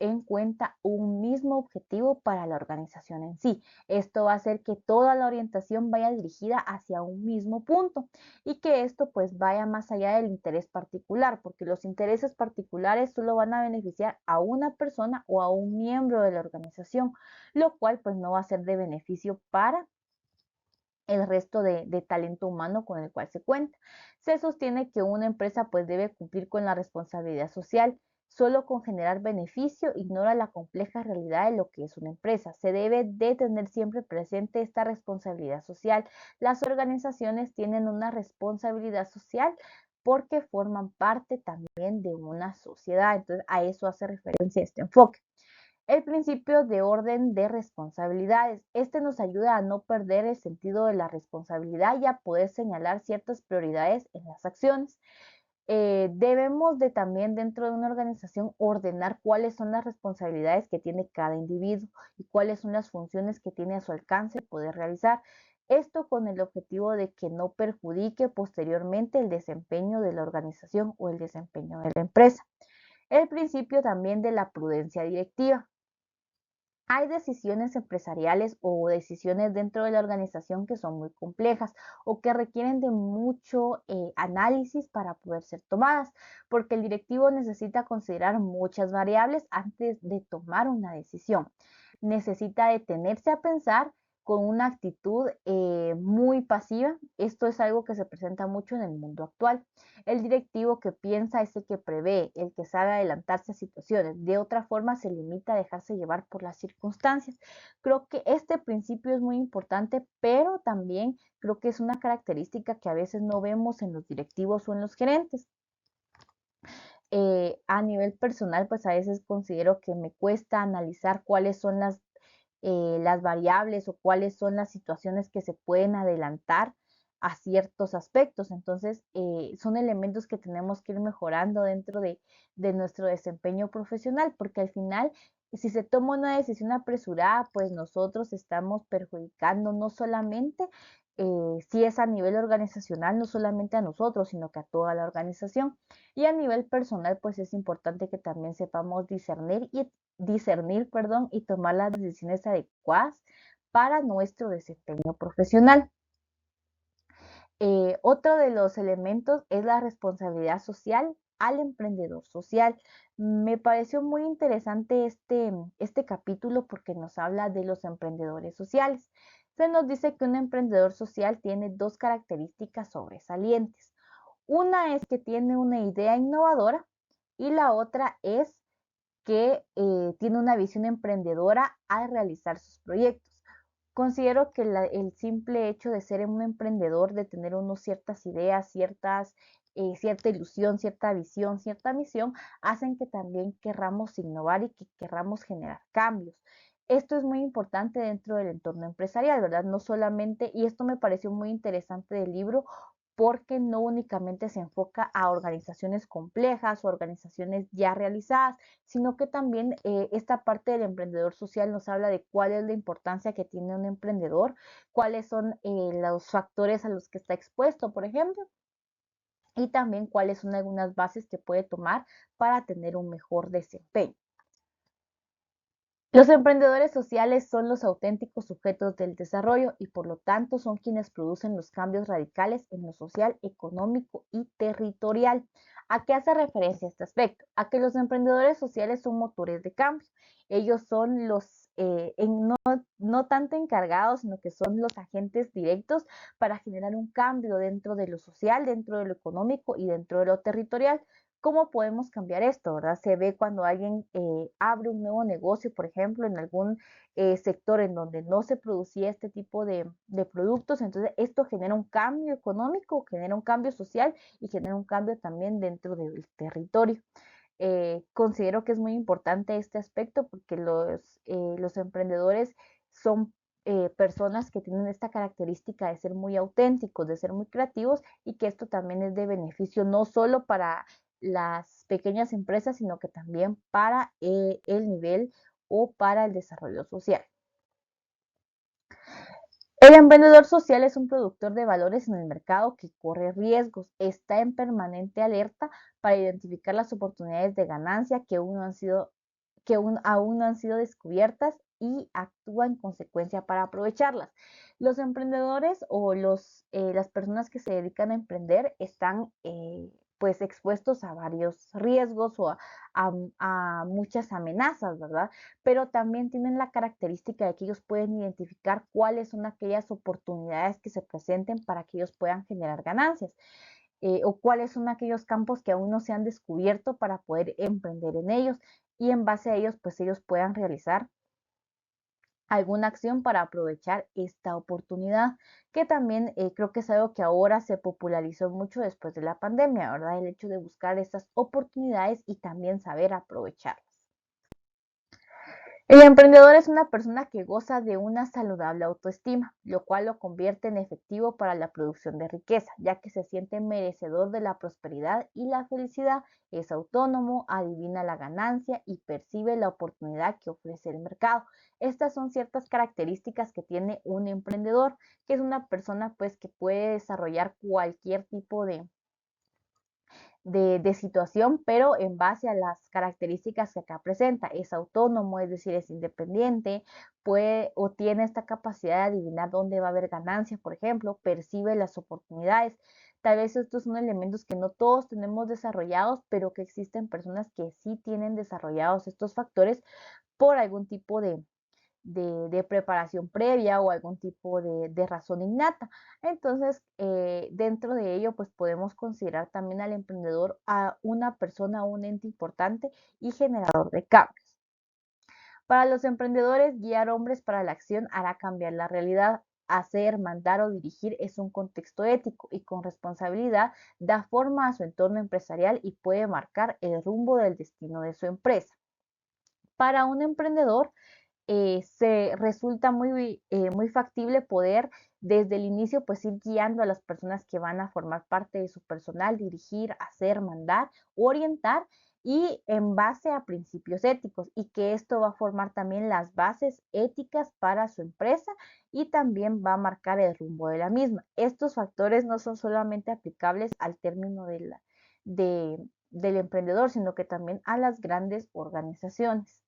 en cuenta un mismo objetivo para la organización en sí. Esto va a hacer que toda la orientación vaya dirigida hacia un mismo punto y que esto pues vaya más allá del interés particular, porque los intereses particulares solo van a beneficiar a una persona o a un miembro de la organización, lo cual pues no va a ser de beneficio para el resto de talento humano con el cual se cuenta. Se sostiene que una empresa pues debe cumplir con la responsabilidad social. Solo con generar beneficio ignora la compleja realidad de lo que es una empresa. Se debe de tener siempre presente esta responsabilidad social. Las organizaciones tienen una responsabilidad social porque forman parte también de una sociedad. Entonces, a eso hace referencia este enfoque. El principio de orden de responsabilidades. Este nos ayuda a no perder el sentido de la responsabilidad y a poder señalar ciertas prioridades en las acciones. Debemos de también dentro de una organización ordenar cuáles son las responsabilidades que tiene cada individuo y cuáles son las funciones que tiene a su alcance poder realizar. Esto con el objetivo de que no perjudique posteriormente el desempeño de la organización o el desempeño de la empresa. El principio también de la prudencia directiva. Hay decisiones empresariales o decisiones dentro de la organización que son muy complejas o que requieren de mucho análisis para poder ser tomadas, porque el directivo necesita considerar muchas variables antes de tomar una decisión. Necesita detenerse a pensar con una actitud muy pasiva. Esto es algo que se presenta mucho en el mundo actual. El directivo que piensa es el que prevé, el que sabe adelantarse a situaciones. De otra forma, se limita a dejarse llevar por las circunstancias. Creo que este principio es muy importante, pero también creo que es una característica que a veces no vemos en los directivos o en los gerentes. A nivel personal, pues a veces considero que me cuesta analizar cuáles son las variables o cuáles son las situaciones que se pueden adelantar a ciertos aspectos. Entonces, son elementos que tenemos que ir mejorando dentro de nuestro desempeño profesional, porque al final, si se toma una decisión apresurada, pues nosotros estamos perjudicando no solamente, si es a nivel organizacional, no solamente a nosotros, sino que a toda la organización. Y a nivel personal, pues es importante que también sepamos discernir, y tomar las decisiones adecuadas para nuestro desempeño profesional. Otro de los elementos es la responsabilidad social al emprendedor social. Me pareció muy interesante este capítulo porque nos habla de los emprendedores sociales. Se nos dice que un emprendedor social tiene dos características sobresalientes. Una es que tiene una idea innovadora y la otra es que tiene una visión emprendedora al realizar sus proyectos. Considero que el simple hecho de ser un emprendedor, de tener unos ciertas ideas, cierta ilusión, cierta visión, cierta misión, hacen que también querramos innovar y que querramos generar cambios. Esto es muy importante dentro del entorno empresarial, ¿verdad? No solamente, y esto me pareció muy interesante del libro, porque no únicamente se enfoca a organizaciones complejas o organizaciones ya realizadas, sino que también esta parte del emprendedor social nos habla de cuál es la importancia que tiene un emprendedor, cuáles son los factores a los que está expuesto, por ejemplo, y también cuáles son algunas bases que puede tomar para tener un mejor desempeño. Los emprendedores sociales son los auténticos sujetos del desarrollo y por lo tanto son quienes producen los cambios radicales en lo social, económico y territorial. ¿A qué hace referencia este aspecto? A que los emprendedores sociales son motores de cambio. Ellos son no tanto encargados, sino que son los agentes directos para generar un cambio dentro de lo social, dentro de lo económico y dentro de lo territorial. ¿Cómo podemos cambiar esto, verdad? Se ve cuando alguien abre un nuevo negocio, por ejemplo, en algún sector en donde no se producía este tipo de productos, entonces esto genera un cambio económico, genera un cambio social y genera un cambio también dentro del territorio. Considero que es muy importante este aspecto porque los emprendedores son personas que tienen esta característica de ser muy auténticos, de ser muy creativos y que esto también es de beneficio no solo para las pequeñas empresas, sino que también para el nivel o para el desarrollo social. El emprendedor social es un productor de valores en el mercado que corre riesgos, está en permanente alerta para identificar las oportunidades de ganancia que aún no han sido descubiertas y actúa en consecuencia para aprovecharlas. Los emprendedores o las personas que se dedican a emprender están pues expuestos a varios riesgos o a muchas amenazas, ¿verdad? Pero también tienen la característica de que ellos pueden identificar cuáles son aquellas oportunidades que se presenten para que ellos puedan generar ganancias. O cuáles son aquellos campos que aún no se han descubierto para poder emprender en ellos y en base a ellos, pues ellos puedan realizar alguna acción para aprovechar esta oportunidad, que también creo que es algo que ahora se popularizó mucho después de la pandemia, ¿verdad? El hecho de buscar estas oportunidades y también saber aprovecharlas. El emprendedor es una persona que goza de una saludable autoestima, lo cual lo convierte en efectivo para la producción de riqueza, ya que se siente merecedor de la prosperidad y la felicidad, es autónomo, adivina la ganancia y percibe la oportunidad que ofrece el mercado. Estas son ciertas características que tiene un emprendedor, que es una persona pues que puede desarrollar cualquier tipo de situación, pero en base a las características que acá presenta. Es autónomo, es decir, es independiente, puede o tiene esta capacidad de adivinar dónde va a haber ganancias, por ejemplo, percibe las oportunidades. Tal vez estos son elementos que no todos tenemos desarrollados, pero que existen personas que sí tienen desarrollados estos factores por algún tipo de preparación previa o algún tipo de razón innata. Entonces, dentro de ello, pues podemos considerar también al emprendedor a una persona, un ente importante y generador de cambios. Para los emprendedores, guiar hombres para la acción hará cambiar la realidad. Hacer, mandar o dirigir es un contexto ético y con responsabilidad da forma a su entorno empresarial y puede marcar el rumbo del destino de su empresa. Para un emprendedor, se resulta muy factible poder desde el inicio pues ir guiando a las personas que van a formar parte de su personal, dirigir, hacer, mandar, orientar y en base a principios éticos y que esto va a formar también las bases éticas para su empresa y también va a marcar el rumbo de la misma. Estos factores no son solamente aplicables al término de, del emprendedor, sino que también a las grandes organizaciones.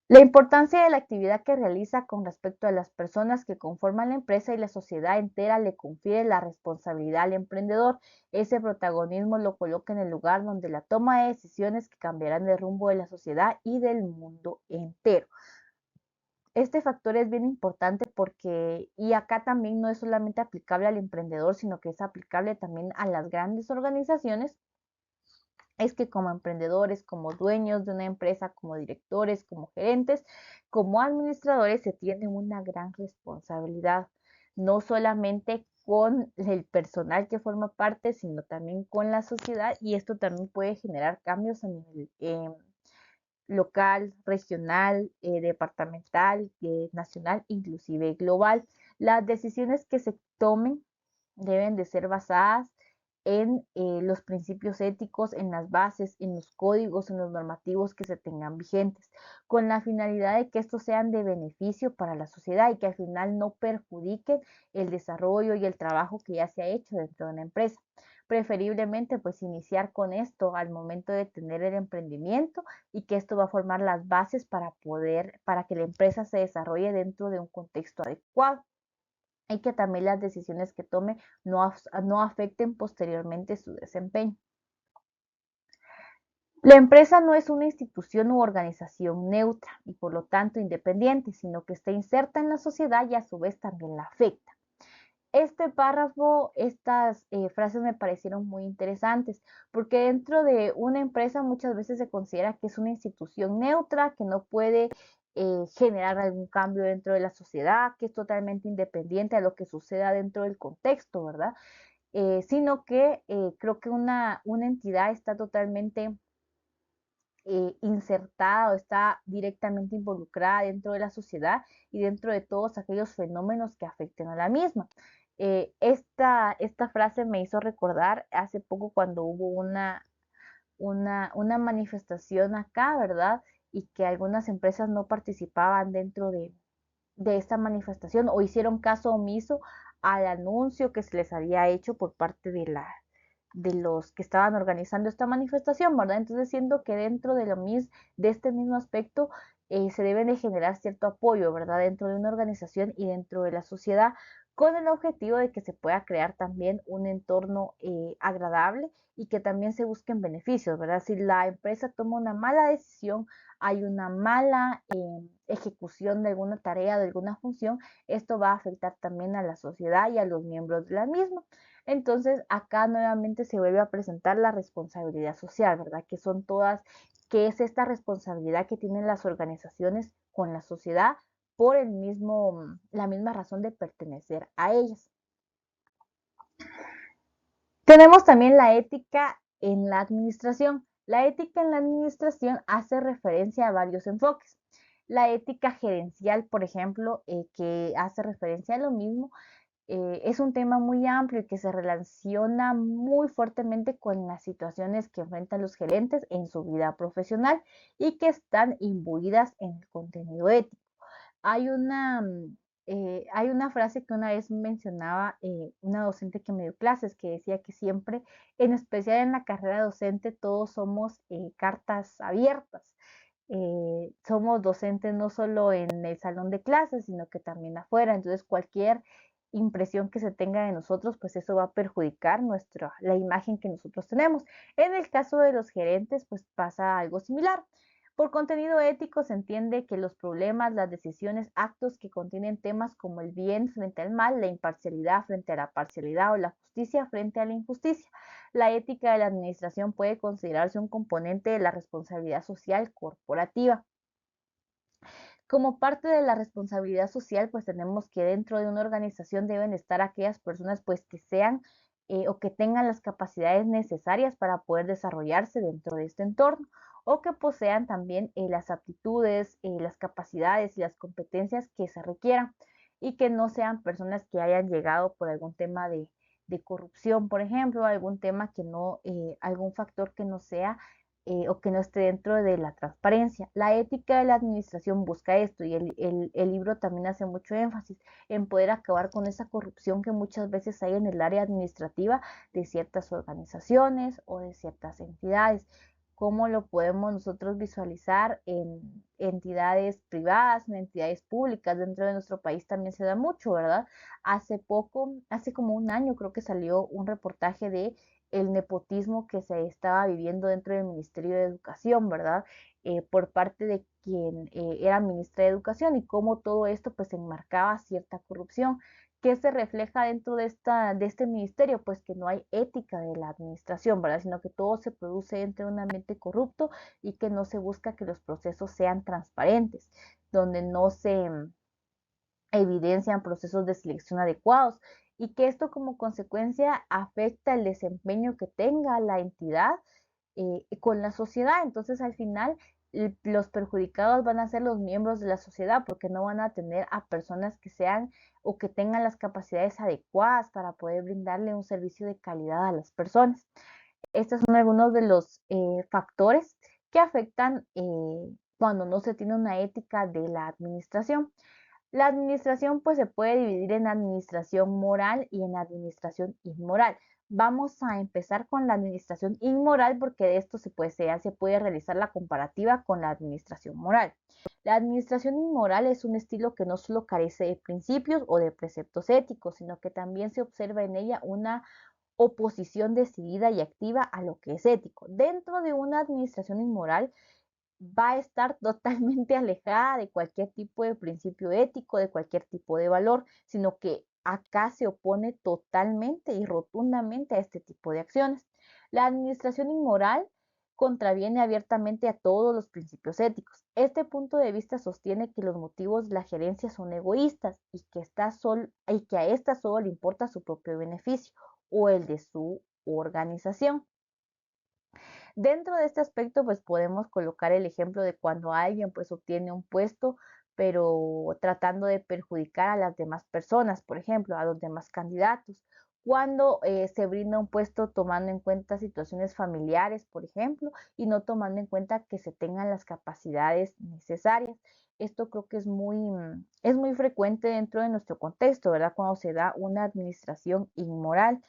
La importancia de la actividad que realiza con respecto a las personas que conforman la empresa y la sociedad entera le confiere la responsabilidad al emprendedor. Ese protagonismo lo coloca en el lugar donde la toma de decisiones que cambiarán el rumbo de la sociedad y del mundo entero. Este factor es bien importante porque, y acá también no es solamente aplicable al emprendedor, sino que es aplicable también a las grandes organizaciones, es que como emprendedores, como dueños de una empresa, como directores, como gerentes, como administradores, se tiene una gran responsabilidad, no solamente con el personal que forma parte, sino también con la sociedad y esto también puede generar cambios a nivel local, regional, departamental, nacional, inclusive global. Las decisiones que se tomen deben de ser basadas en los principios éticos, en las bases, en los códigos, en los normativos que se tengan vigentes, con la finalidad de que estos sean de beneficio para la sociedad y que al final no perjudiquen el desarrollo y el trabajo que ya se ha hecho dentro de una empresa. Preferiblemente, pues iniciar con esto al momento de tener el emprendimiento y que esto va a formar las bases para que la empresa se desarrolle dentro de un contexto adecuado y que también las decisiones que tome no afecten posteriormente su desempeño. La empresa no es una institución u organización neutra y por lo tanto independiente, sino que está inserta en la sociedad y a su vez también la afecta. Este párrafo, estas frases me parecieron muy interesantes, porque dentro de una empresa muchas veces se considera que es una institución neutra, que no puede generar algún cambio dentro de la sociedad, que es totalmente independiente a lo que suceda dentro del contexto, ¿verdad? Sino que creo que una entidad está totalmente insertada o está directamente involucrada dentro de la sociedad y dentro de todos aquellos fenómenos que afecten a la misma. Esta frase me hizo recordar hace poco cuando hubo una manifestación acá, ¿verdad? Y que algunas empresas no participaban dentro de esta manifestación o hicieron caso omiso al anuncio que se les había hecho por parte de los que estaban organizando esta manifestación, ¿verdad? Entonces siento que dentro de este mismo aspecto se debe de generar cierto apoyo, ¿verdad? Dentro de una organización y dentro de la sociedad con el objetivo de que se pueda crear también un entorno agradable y que también se busquen beneficios, ¿verdad? Si la empresa toma una mala decisión, hay una mala ejecución de alguna tarea, de alguna función, esto va a afectar también a la sociedad y a los miembros de la misma. Entonces, acá nuevamente se vuelve a presentar la responsabilidad social, ¿verdad? Que son todas, que es esta responsabilidad que tienen las organizaciones con la sociedad por la misma razón de pertenecer a ellas. Tenemos también la ética en la administración. La ética en la administración hace referencia a varios enfoques. La ética gerencial, por ejemplo, que hace referencia a lo mismo, es un tema muy amplio y que se relaciona muy fuertemente con las situaciones que enfrentan los gerentes en su vida profesional y que están imbuidas en el contenido ético. Hay hay una frase que una vez mencionaba una docente que me dio clases, que decía que siempre, en especial en la carrera docente, todos somos cartas abiertas. Somos docentes no solo en el salón de clases, sino que también afuera. Entonces, cualquier impresión que se tenga de nosotros, pues eso va a perjudicar la imagen que nosotros tenemos. En el caso de los gerentes, pues pasa algo similar. Por contenido ético se entiende que los problemas, las decisiones, actos que contienen temas como el bien frente al mal, la imparcialidad frente a la parcialidad o la justicia frente a la injusticia. La ética de la administración puede considerarse un componente de la responsabilidad social corporativa. Como parte de la responsabilidad social, pues tenemos que dentro de una organización deben estar aquellas personas pues que sean o que tengan las capacidades necesarias para poder desarrollarse dentro de este entorno. o que posean también las aptitudes, las capacidades y las competencias que se requieran y que no sean personas que hayan llegado por algún tema de corrupción, por ejemplo, algún tema que no, algún factor que no sea o que no esté dentro de la transparencia. La ética de la administración busca esto y el libro también hace mucho énfasis en poder acabar con esa corrupción que muchas veces hay en el área administrativa de ciertas organizaciones o de ciertas entidades. ¿Cómo lo podemos nosotros visualizar en entidades privadas, en entidades públicas? Dentro de nuestro país también se da mucho, ¿verdad? Hace poco, hace como un año creo que salió un reportaje de el nepotismo que se estaba viviendo dentro del Ministerio de Educación, ¿verdad? Por parte de quien era ministra de Educación y cómo todo esto pues enmarcaba cierta corrupción. ¿Qué se refleja dentro de este ministerio? Pues que no hay ética de la administración, ¿verdad? Sino que todo se produce dentro de un ambiente corrupto y que no se busca que los procesos sean transparentes, donde no se evidencian procesos de selección adecuados y que esto como consecuencia afecta el desempeño que tenga la entidad con la sociedad. Entonces, al final, los perjudicados van a ser los miembros de la sociedad porque no van a tener a personas que sean o que tengan las capacidades adecuadas para poder brindarle un servicio de calidad a las personas. Estos son algunos de los factores que afectan cuando no se tiene una ética de la administración. La administración pues se puede dividir en administración moral y en administración inmoral. Vamos a empezar con la administración inmoral porque de esto se puede realizar la comparativa con la administración moral. La administración inmoral es un estilo que no solo carece de principios o de preceptos éticos, sino que también se observa en ella una oposición decidida y activa a lo que es ético. Dentro de una administración inmoral va a estar totalmente alejada de cualquier tipo de principio ético, de cualquier tipo de valor, sino que acá se opone totalmente y rotundamente a este tipo de acciones. La administración inmoral contraviene abiertamente a todos los principios éticos. Este punto de vista sostiene que los motivos de la gerencia son egoístas y que a esta solo le importa su propio beneficio o el de su organización. Dentro de este aspecto, pues podemos colocar el ejemplo de cuando alguien pues obtiene un puesto, pero tratando de perjudicar a las demás personas, por ejemplo, a los demás candidatos. Cuando se brinda un puesto tomando en cuenta situaciones familiares, por ejemplo, y no tomando en cuenta que se tengan las capacidades necesarias. Esto creo que es muy frecuente dentro de nuestro contexto, ¿verdad? Cuando se da una administración inmoral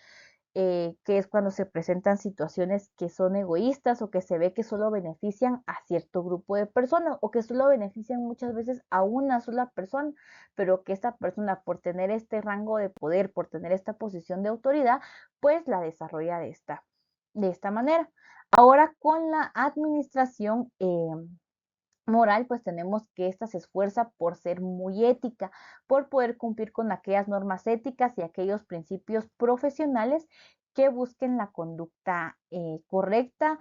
que es cuando se presentan situaciones que son egoístas o que se ve que solo benefician a cierto grupo de personas o que solo benefician muchas veces a una sola persona, pero que esta persona por tener este rango de poder, por tener esta posición de autoridad, pues la desarrolla de esta manera. Ahora con la administración moral, pues tenemos que ésta se esfuerza por ser muy ética, por poder cumplir con aquellas normas éticas y aquellos principios profesionales que busquen la conducta correcta,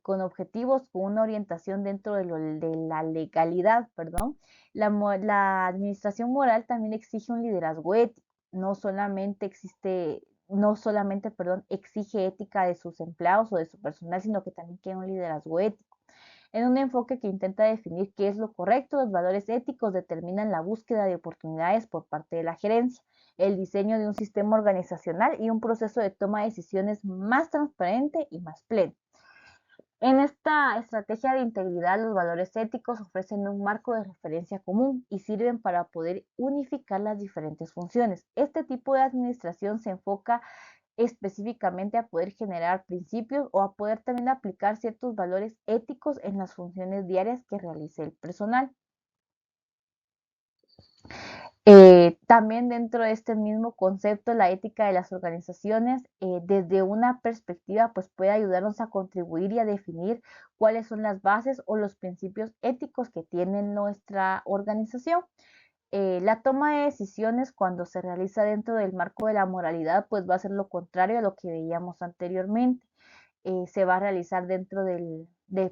con objetivos, con una orientación dentro de la legalidad, perdón. La administración moral también exige un liderazgo ético, no solamente, perdón, exige ética de sus empleados o de su personal, sino que también quiere un liderazgo ético en un enfoque que intenta definir qué es lo correcto. Los valores éticos determinan la búsqueda de oportunidades por parte de la gerencia, el diseño de un sistema organizacional y un proceso de toma de decisiones más transparente y más pleno. En esta estrategia de integridad, los valores éticos ofrecen un marco de referencia común y sirven para poder unificar las diferentes funciones. Este tipo de administración se enfoca específicamente a poder generar principios o a poder también aplicar ciertos valores éticos en las funciones diarias que realice el personal. También dentro de este mismo concepto, la ética de las organizaciones, desde una perspectiva, pues puede ayudarnos a contribuir y a definir cuáles son las bases o los principios éticos que tiene nuestra organización. La toma de decisiones cuando se realiza dentro del marco de la moralidad, pues va a ser lo contrario a lo que veíamos anteriormente. Se va a realizar dentro del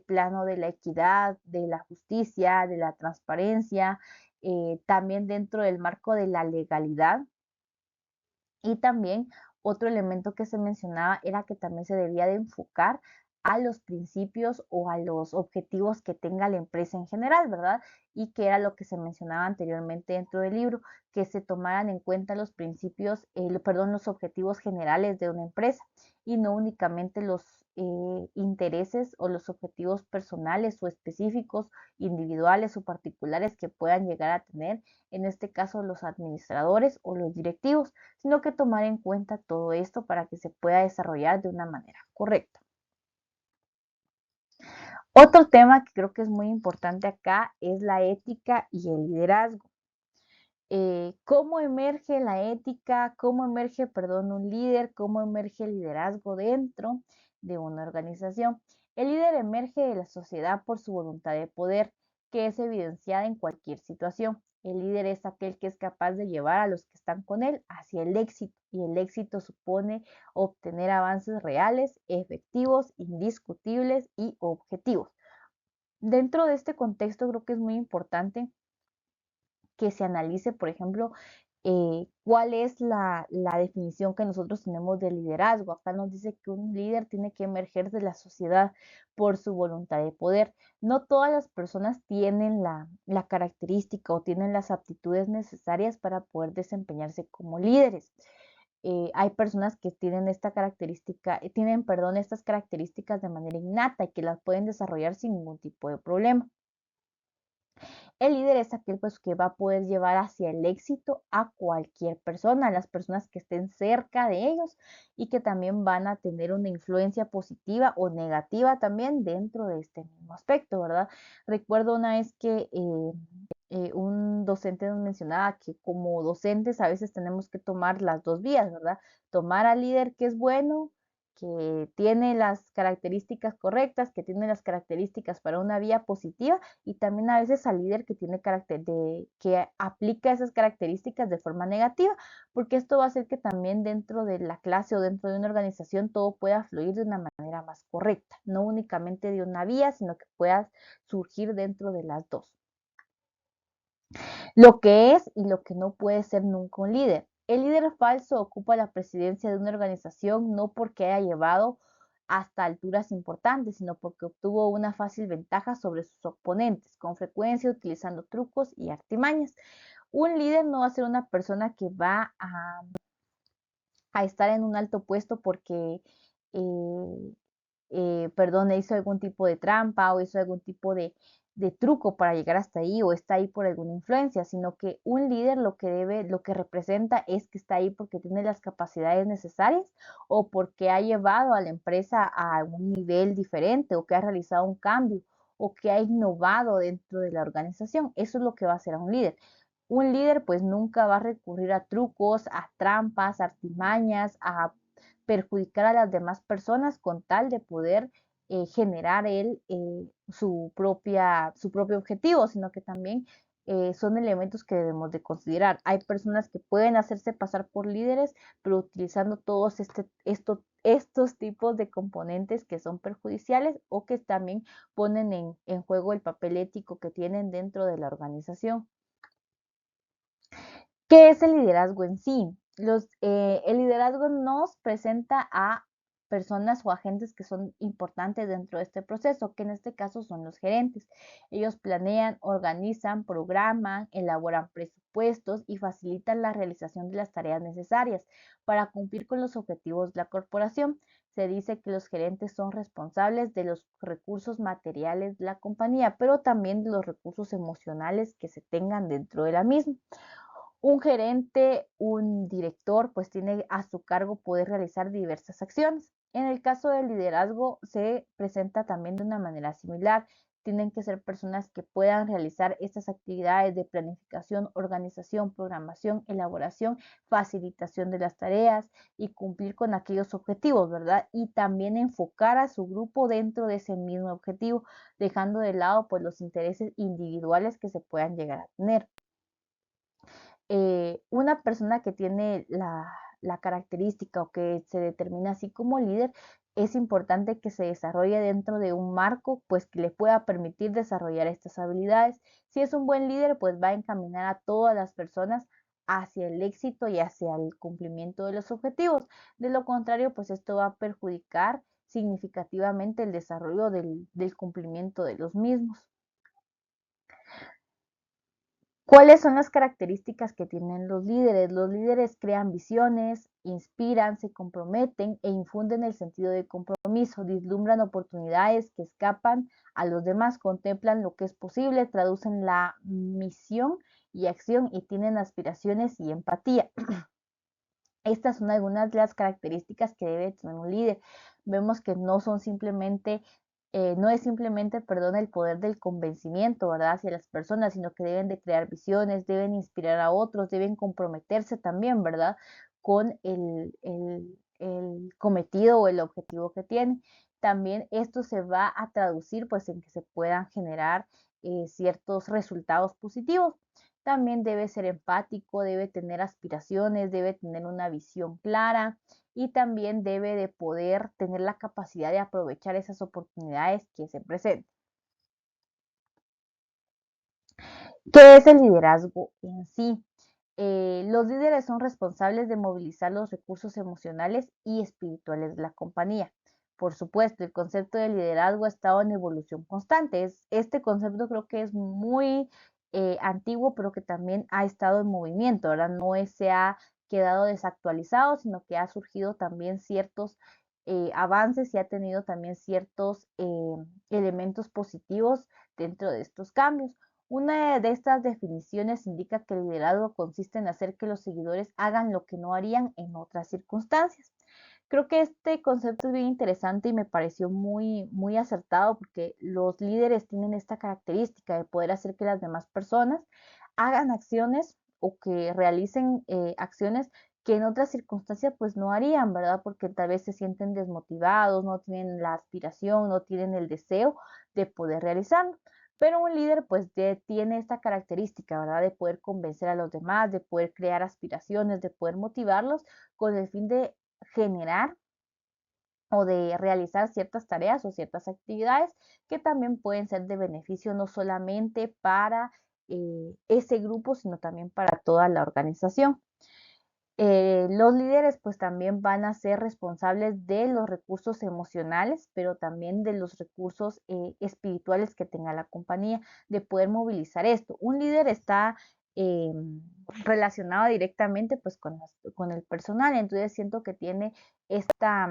plano de la equidad, de la justicia, de la transparencia, también dentro del marco de la legalidad. Y también otro elemento que se mencionaba era que también se debía de enfocar a los principios o a los objetivos que tenga la empresa en general, ¿verdad? Y que era lo que se mencionaba anteriormente dentro del libro, que se tomaran en cuenta los principios, los objetivos generales de una empresa y no únicamente los intereses o los objetivos personales o específicos, individuales o particulares que puedan llegar a tener, en este caso los administradores o los directivos, sino que tomar en cuenta todo esto para que se pueda desarrollar de una manera correcta. Otro tema que creo que es muy importante acá es la ética y el liderazgo. ¿Cómo emerge la ética? ¿Cómo emerge, perdón, un líder? ¿Cómo emerge el liderazgo dentro de una organización? El líder emerge de la sociedad por su voluntad de poder, que es evidenciada en cualquier situación. El líder es aquel que es capaz de llevar a los que están con él hacia el éxito, y el éxito supone obtener avances reales, efectivos, indiscutibles y objetivos. Dentro de este contexto creo que es muy importante que se analice, por ejemplo, cuál es la definición que nosotros tenemos de liderazgo. Acá nos dice que un líder tiene que emerger de la sociedad por su voluntad de poder. No todas las personas tienen la característica o tienen las aptitudes necesarias para poder desempeñarse como líderes. Hay personas que tienen esta característica, tienen, perdón, estas características de manera innata y que las pueden desarrollar sin ningún tipo de problema. El líder es aquel pues, que va a poder llevar hacia el éxito a cualquier persona, a las personas que estén cerca de ellos y que también van a tener una influencia positiva o negativa también dentro de este mismo aspecto, ¿verdad? Recuerdo una vez que un docente nos mencionaba que como docentes a veces tenemos que tomar las dos vías, ¿verdad? Tomar al líder que es bueno, que tiene las características correctas, que tiene las características para una vía positiva, y también a veces al líder que tiene que aplica esas características de forma negativa, porque esto va a hacer que también dentro de la clase o dentro de una organización todo pueda fluir de una manera más correcta, no únicamente de una vía, sino que pueda surgir dentro de las dos. Lo que es y lo que no puede ser nunca un líder. El líder falso ocupa la presidencia de una organización no porque haya llevado hasta alturas importantes, sino porque obtuvo una fácil ventaja sobre sus oponentes, con frecuencia utilizando trucos y artimañas. Un líder no va a ser una persona que va a estar en un alto puesto porque eh, perdón, hizo algún tipo de trampa o hizo algún tipo de truco para llegar hasta ahí o está ahí por alguna influencia, sino que un líder lo que representa es que está ahí porque tiene las capacidades necesarias o porque ha llevado a la empresa a un nivel diferente o que ha realizado un cambio o que ha innovado dentro de la organización. Eso es lo que va a hacer a un líder. Un líder pues nunca va a recurrir a trucos, a trampas, artimañas, a perjudicar a las demás personas con tal de poder generar él su propio objetivo, sino que también son elementos que debemos de considerar. Hay personas que pueden hacerse pasar por líderes, pero utilizando todos estos tipos de componentes que son perjudiciales o que también ponen en juego el papel ético que tienen dentro de la organización. ¿Qué es el liderazgo en sí? El liderazgo nos presenta a personas o agentes que son importantes dentro de este proceso, que en este caso son los gerentes. Ellos planean, organizan, programan, elaboran presupuestos y facilitan la realización de las tareas necesarias para cumplir con los objetivos de la corporación. Se dice que los gerentes son responsables de los recursos materiales de la compañía, pero también de los recursos emocionales que se tengan dentro de la misma. Un gerente, un director, pues tiene a su cargo poder realizar diversas acciones. En el caso del liderazgo se presenta también de una manera similar. Tienen que ser personas que puedan realizar estas actividades de planificación, organización, programación, elaboración, facilitación de las tareas y cumplir con aquellos objetivos, ¿verdad? Y también enfocar a su grupo dentro de ese mismo objetivo, dejando de lado pues los intereses individuales que se puedan llegar a tener. Una persona que tiene la característica o que se determina así como líder, es importante que se desarrolle dentro de un marco, pues que le pueda permitir desarrollar estas habilidades. Si es un buen líder, pues va a encaminar a todas las personas hacia el éxito y hacia el cumplimiento de los objetivos. De lo contrario, pues esto va a perjudicar significativamente el desarrollo del cumplimiento de los mismos. ¿Cuáles son las características que tienen los líderes? Los líderes crean visiones, inspiran, se comprometen e infunden el sentido de compromiso, vislumbran oportunidades que escapan a los demás, contemplan lo que es posible, traducen la misión y acción y tienen aspiraciones y empatía. Estas son algunas de las características que debe tener un líder. Vemos que no son simplemente, no es simplemente, perdón, el poder del convencimiento, ¿verdad? Hacia las personas, sino que deben de crear visiones, deben inspirar a otros, deben comprometerse también, ¿verdad? Con el cometido o el objetivo que tienen. También esto se va a traducir pues en que se puedan generar ciertos resultados positivos. También debe ser empático, debe tener aspiraciones, debe tener una visión clara y también debe de poder tener la capacidad de aprovechar esas oportunidades que se presentan. ¿Qué es el liderazgo en sí? Los líderes son responsables de movilizar los recursos emocionales y espirituales de la compañía. Por supuesto, el concepto de liderazgo ha estado en evolución constante. Este concepto creo que es muy antiguo, pero que también ha estado en movimiento, ¿verdad? No se ha quedado desactualizado, sino que ha surgido también ciertos avances y ha tenido también ciertos elementos positivos dentro de estos cambios. Una de estas definiciones indica que el liderazgo consiste en hacer que los seguidores hagan lo que no harían en otras circunstancias. Creo que este concepto es bien interesante y me pareció muy acertado porque los líderes tienen esta característica de poder hacer que las demás personas hagan acciones o que realicen acciones que en otras circunstancias pues no harían, ¿verdad? Porque tal vez se sienten desmotivados, no tienen la aspiración, no tienen el deseo de poder realizarlo. Pero un líder pues tiene esta característica, ¿verdad? De poder convencer a los demás, de poder crear aspiraciones, de poder motivarlos con el fin de generar o de realizar ciertas tareas o ciertas actividades que también pueden ser de beneficio no solamente para ese grupo, sino también para toda la organización. Los líderes pues también van a ser responsables de los recursos emocionales, pero también de los recursos espirituales que tenga la compañía, de poder movilizar esto. Un líder está eh, relacionado directamente pues con el personal, entonces siento que tiene esta,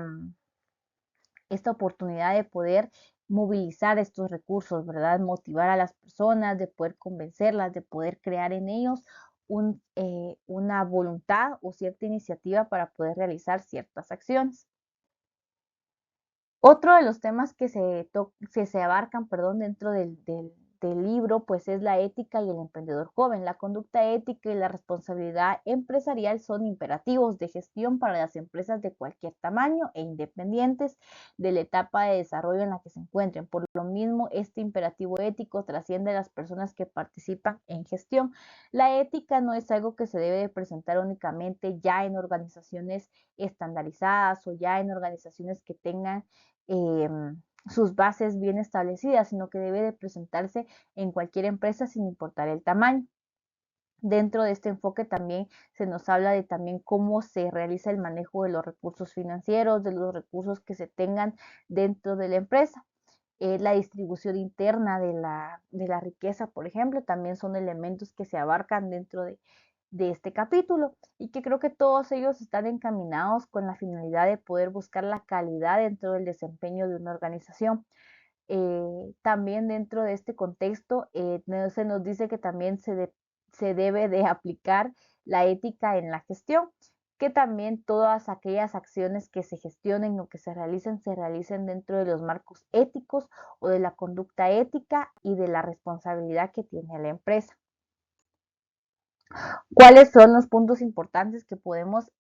esta oportunidad de poder movilizar estos recursos, ¿verdad? Motivar a las personas, de poder convencerlas, de poder crear en ellos una voluntad o cierta iniciativa para poder realizar ciertas acciones. Otro de los temas que se abarcan, perdón, dentro del libro, pues es la ética y el emprendedor joven. La conducta ética y la responsabilidad empresarial son imperativos de gestión para las empresas de cualquier tamaño e independientes de la etapa de desarrollo en la que se encuentren. Por lo mismo, este imperativo ético trasciende a las personas que participan en gestión. La ética no es algo que se debe de presentar únicamente ya en organizaciones estandarizadas o ya en organizaciones que tengan eh, sus bases bien establecidas, sino que debe de presentarse en cualquier empresa sin importar el tamaño. Dentro de este enfoque también se nos habla de también cómo se realiza el manejo de los recursos financieros, de los recursos que se tengan dentro de la empresa. La distribución interna de la riqueza, por ejemplo, también son elementos que se abarcan dentro de este capítulo y que creo que todos ellos están encaminados con la finalidad de poder buscar la calidad dentro del desempeño de una organización. También dentro de este contexto se nos dice que también se debe de aplicar la ética en la gestión, que también todas aquellas acciones que se gestionen o que se realicen dentro de los marcos éticos o de la conducta ética y de la responsabilidad que tiene la empresa. ¿Cuáles son los puntos importantes que podemos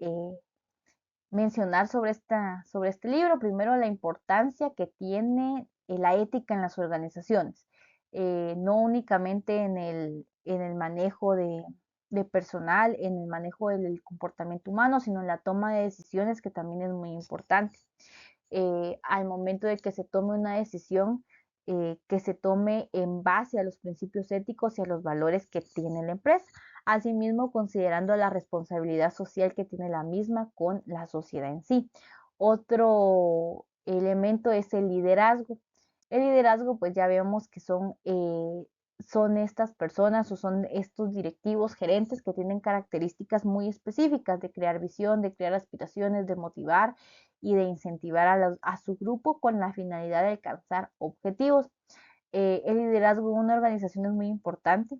mencionar sobre este libro? Primero, la importancia que tiene la ética en las organizaciones, no únicamente en el manejo de personal, en el manejo del comportamiento humano, sino en la toma de decisiones, que también es muy importante. Al momento de que se tome una decisión, que se tome en base a los principios éticos y a los valores que tiene la empresa. Asimismo, considerando la responsabilidad social que tiene la misma con la sociedad en sí. Otro elemento es el liderazgo. El liderazgo, pues ya vemos que son estas personas o son estos directivos, gerentes que tienen características muy específicas de crear visión, de crear aspiraciones, de motivar y de incentivar a su grupo con la finalidad de alcanzar objetivos. El liderazgo en una organización es muy importante.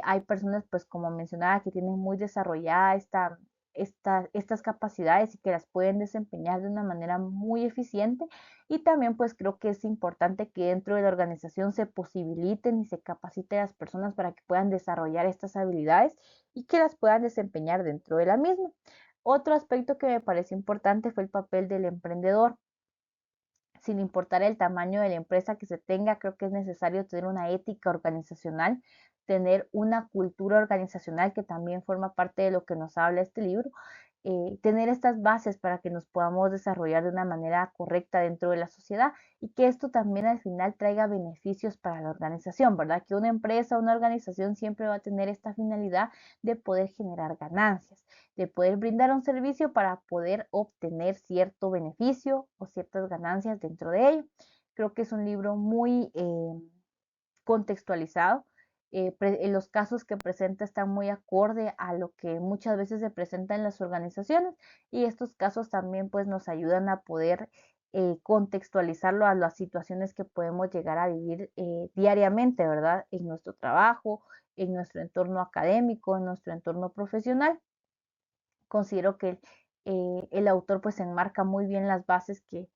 Hay personas, pues como mencionaba, que tienen muy desarrollada estas capacidades y que las pueden desempeñar de una manera muy eficiente. Y también pues creo que es importante que dentro de la organización se posibiliten y se capacite a las personas para que puedan desarrollar estas habilidades y que las puedan desempeñar dentro de la misma. Otro aspecto que me pareció importante fue el papel del emprendedor. Sin importar el tamaño de la empresa que se tenga, creo que es necesario tener una ética organizacional, tener una cultura organizacional que también forma parte de lo que nos habla este libro, tener estas bases para que nos podamos desarrollar de una manera correcta dentro de la sociedad y que esto también al final traiga beneficios para la organización, ¿verdad? Que una empresa, una organización siempre va a tener esta finalidad de poder generar ganancias, de poder brindar un servicio para poder obtener cierto beneficio o ciertas ganancias dentro de ello. Creo que es un libro muy contextualizado. Los casos que presenta están muy acorde a lo que muchas veces se presenta en las organizaciones y estos casos también pues nos ayudan a poder contextualizarlo a las situaciones que podemos llegar a vivir diariamente, ¿verdad? En nuestro trabajo, en nuestro entorno académico, en nuestro entorno profesional. Considero que el autor pues enmarca muy bien las bases que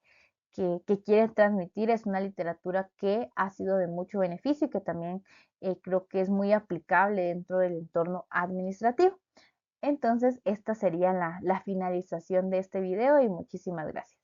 quiere transmitir. Es una literatura que ha sido de mucho beneficio y que también creo que es muy aplicable dentro del entorno administrativo. Entonces, esta sería la finalización de este video y muchísimas gracias.